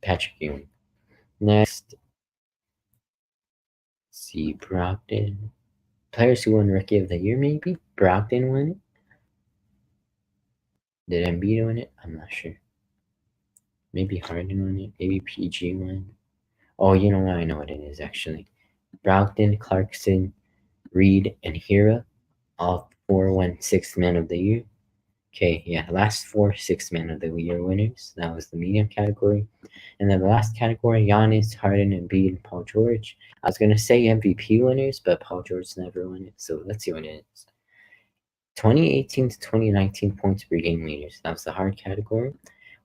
Patrick Ewing. Next, see Brogdon. Players who won Rookie of the Year, maybe? Brogdon won it? Did Embiid win it? I'm not sure. Maybe Harden won it. Maybe PG won. Oh, you know what? I know what it is, actually. Brogdon, Clarkson, Reed, and Hira. All four won Sixth Man of the Year. Okay, yeah, last four Sixth Man of the Year winners. That was the medium category. And then the last category, Giannis, Harden, Embiid, and Paul George. I was going to say MVP winners, but Paul George never won it. So let's see what it is. 2018 to 2019 points per game leaders. That was the hard category.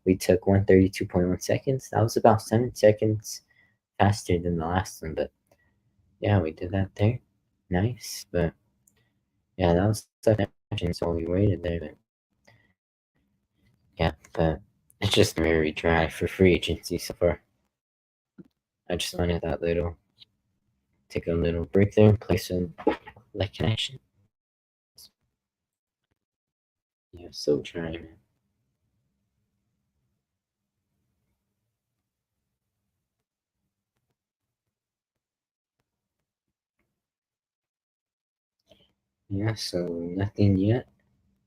We took 132.1 seconds. That was about 7 seconds faster than the last one, but yeah, we did that there. Nice, but yeah, that was such action, so we waited there. But yeah, but it's just very dry for free agency so far. I just wanted that little, take a little break there and play some like connection. Yeah, so dry, man. Yeah, so nothing yet.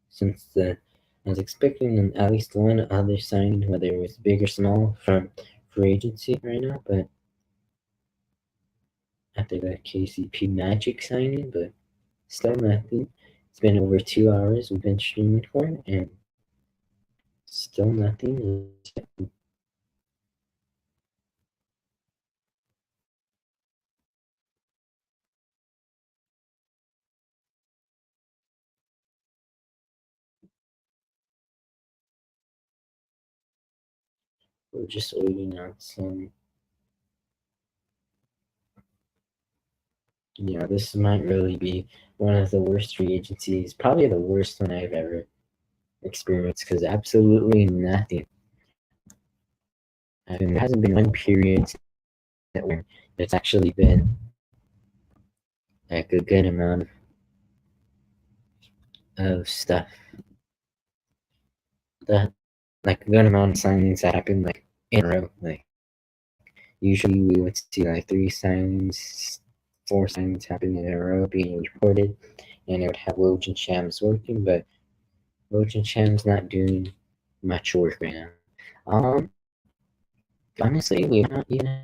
Since I was expecting at least one other signing, whether it was big or small, from free agency right now, but after that KCP Magic signing, but still nothing. It's been over 2 hours we've been streaming for it, and still nothing. We're just waiting on some. Yeah, this might really be one of the worst free agencies, probably the worst one I've ever experienced, because absolutely nothing. I mean, there hasn't been one period where it's actually been like a good amount of stuff. That like a good amount of signings that happen like in a row. Like usually we would see like 3 signings, 4 signings happen in a row being reported, and it would have Woj and Shams working, but Woj and Shams not doing much work right now. Honestly, we might even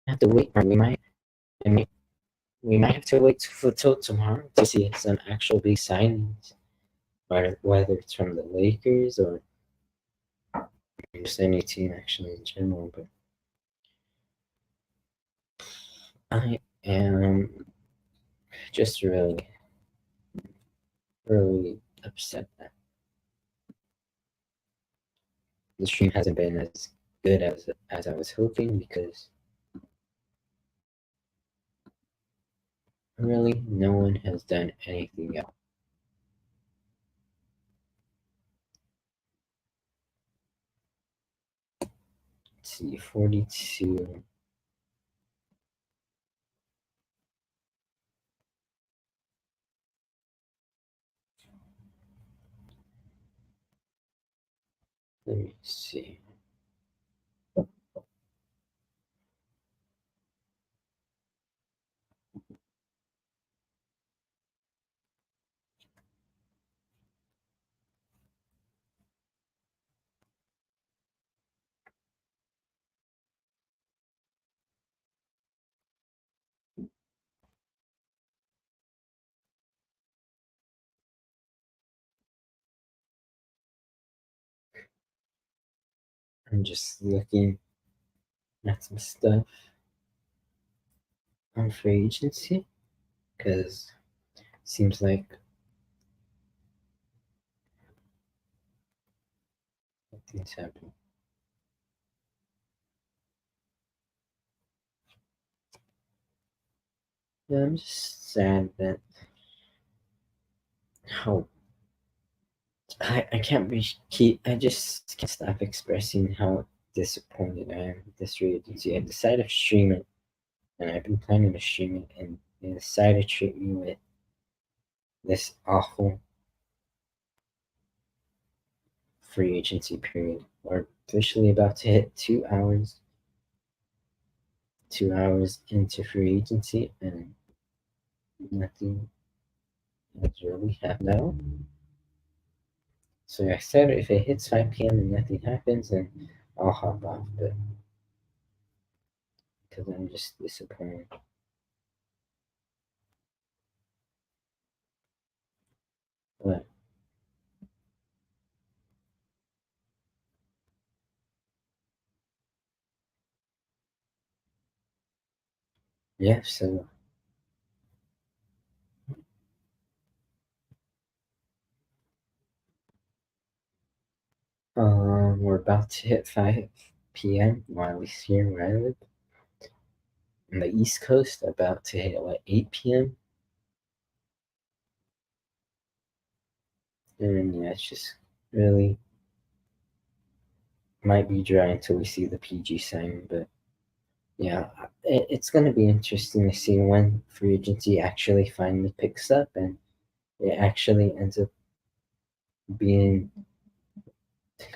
have to wait, or I mean, we might have to wait till tomorrow to see some actual big signings, whether it's from the Lakers or just any team actually in general. But I am just really upset that the stream hasn't been as good as I was hoping, because really no one has done anything else. Let's see, 42. Let me see. I'm just looking at some stuff on free agency, because it seems like nothing's happening. Yeah, I'm just sad that how I can't be keep I just can't stop expressing how disappointed I am with this free agency. I decided to stream it, and I've been planning to stream it, and they decided to treat me with this awful free agency period. We're officially about to hit 2 hours, 2 hours into free agency, and nothing has really happened at all. So I said if it hits 5 p.m. and nothing happens, then I'll hop off, but because I'm just disappointed. But yeah, so we're about to hit 5 p.m. Well, at least here where I live. On the East Coast, about to hit what 8 p.m. And yeah, it's just really might be dry until we see the PG sign, but yeah, it's going to be interesting to see when free agency actually finally picks up and it actually ends up being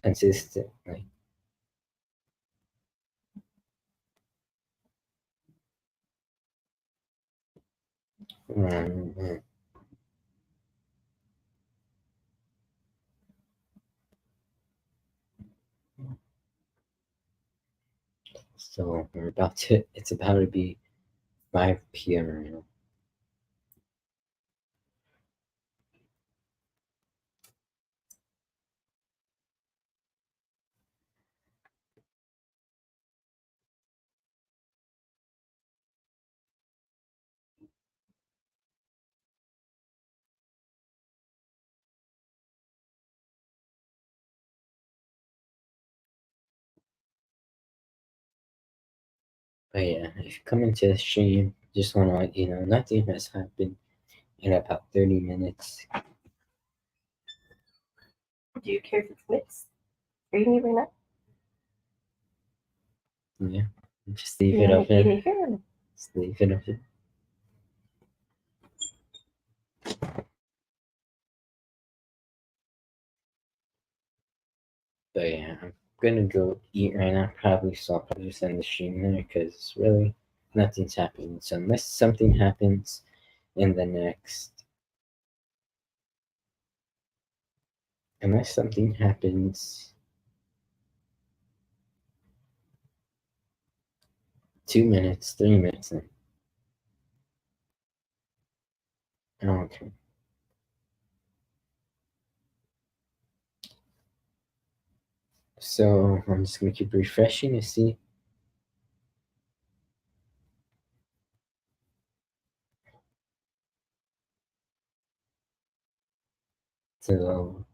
consistent. Like, um, so we're about to. It's about to be 5 p.m. right now. But yeah, if you come into the stream, just want to let you know nothing has happened in about 30 minutes. Do you care if it's mixed? Are you eating right Yeah, just leave now? it open. Here? Just leave it open. But yeah, I'm gonna go eat right now. Probably so I'll probably just end the stream there because really nothing's happening. So unless something happens in the next, unless something happens 2 minutes, 3 minutes, then okay. So I'm just gonna keep refreshing to see. So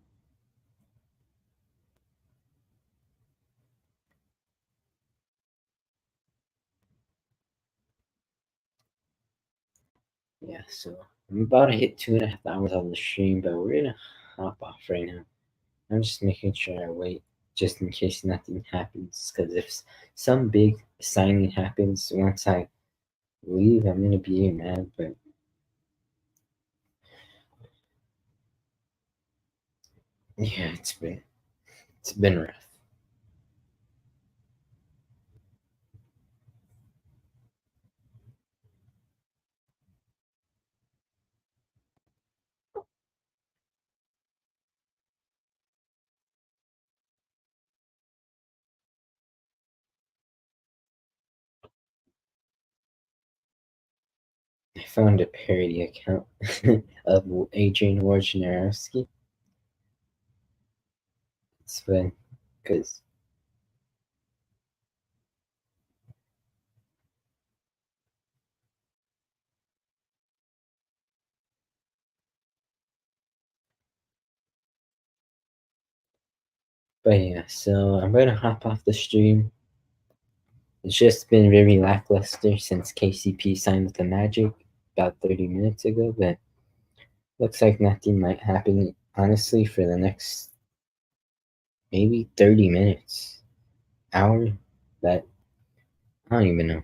yeah, so I'm about to hit 2.5 hours on the stream, but we're gonna hop off right now. I'm just making sure I wait just in case nothing happens. Because if some big signing happens once I leave, I'm gonna be mad. But yeah, it's been rough. I found a parody account of Adrian Wojnarowski. It's fun because but yeah, so I'm gonna hop off the stream. It's just been very lackluster since KCP signed with the Magic, about 30 minutes ago, but looks like nothing might happen, honestly, for the next maybe 30 minutes, hour, but I don't even know.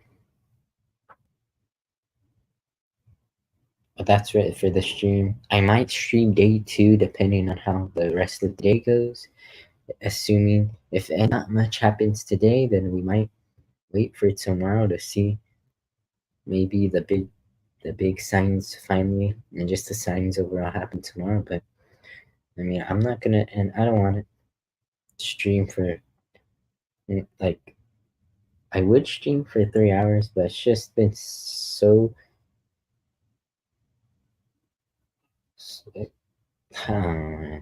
But that's it for the stream. I might stream day 2 depending on how the rest of the day goes. Assuming if not much happens today, then we might wait for tomorrow to see maybe the big signs finally, and just the signs overall happen tomorrow. But I mean, I'm not gonna, and I don't want to stream for like, I would stream for 3 hours, but it's just been so oh,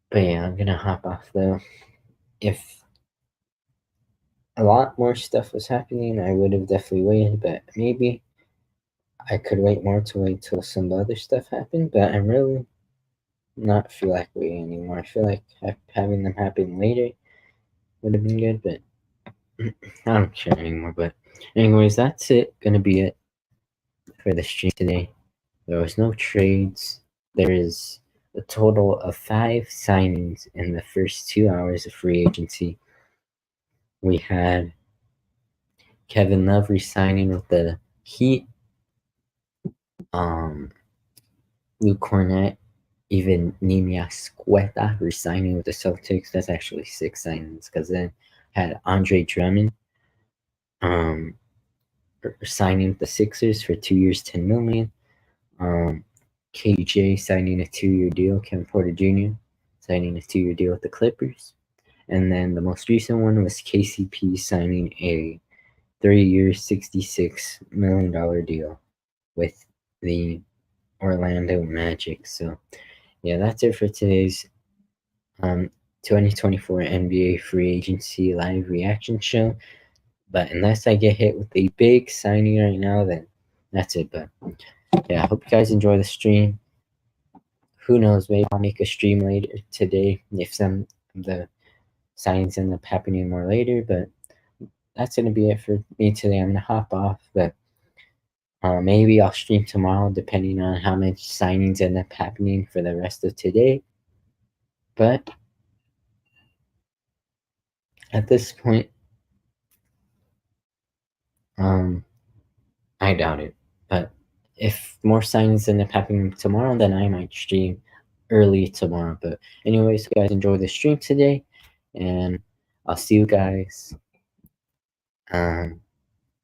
but yeah, I'm gonna hop off though. If a lot more stuff was happening, I would have definitely waited, but maybe I could wait more to wait till some other stuff happened, but I'm really not feel like waiting anymore. I feel like having them happen later would have been good, but I don't care anymore. But anyways, that's it. Gonna be it for the stream today. There was no trades. There is a total of 5 signings in the first 2 hours of free agency. We had Kevin Love resigning with the Heat. Luke Cornett, even Nemanja Squeta resigning with the Celtics. That's actually 6 signings, because then had Andre Drummond signing with the Sixers for 2 years, $10 million. KJ signing a 2-year deal. Kevin Porter Jr. signing a 2-year deal with the Clippers. And then the most recent one was KCP signing a 3-year, $66 million deal with the Orlando Magic. So yeah, that's it for today's 2024 NBA free agency live reaction show. But unless I get hit with a big signing right now, then that's it. But yeah, I hope you guys enjoy the stream. Who knows, maybe I'll make a stream later today if some of the signings end up happening more later. But that's gonna be it for me today. I'm gonna hop off, but maybe I'll stream tomorrow depending on how many signings end up happening for the rest of today. But at this point, I doubt it. But if more signings end up happening tomorrow, then I might stream early tomorrow. But anyways, guys, enjoy the stream today, and I'll see you guys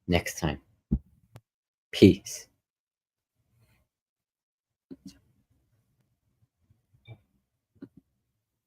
next time. Peace.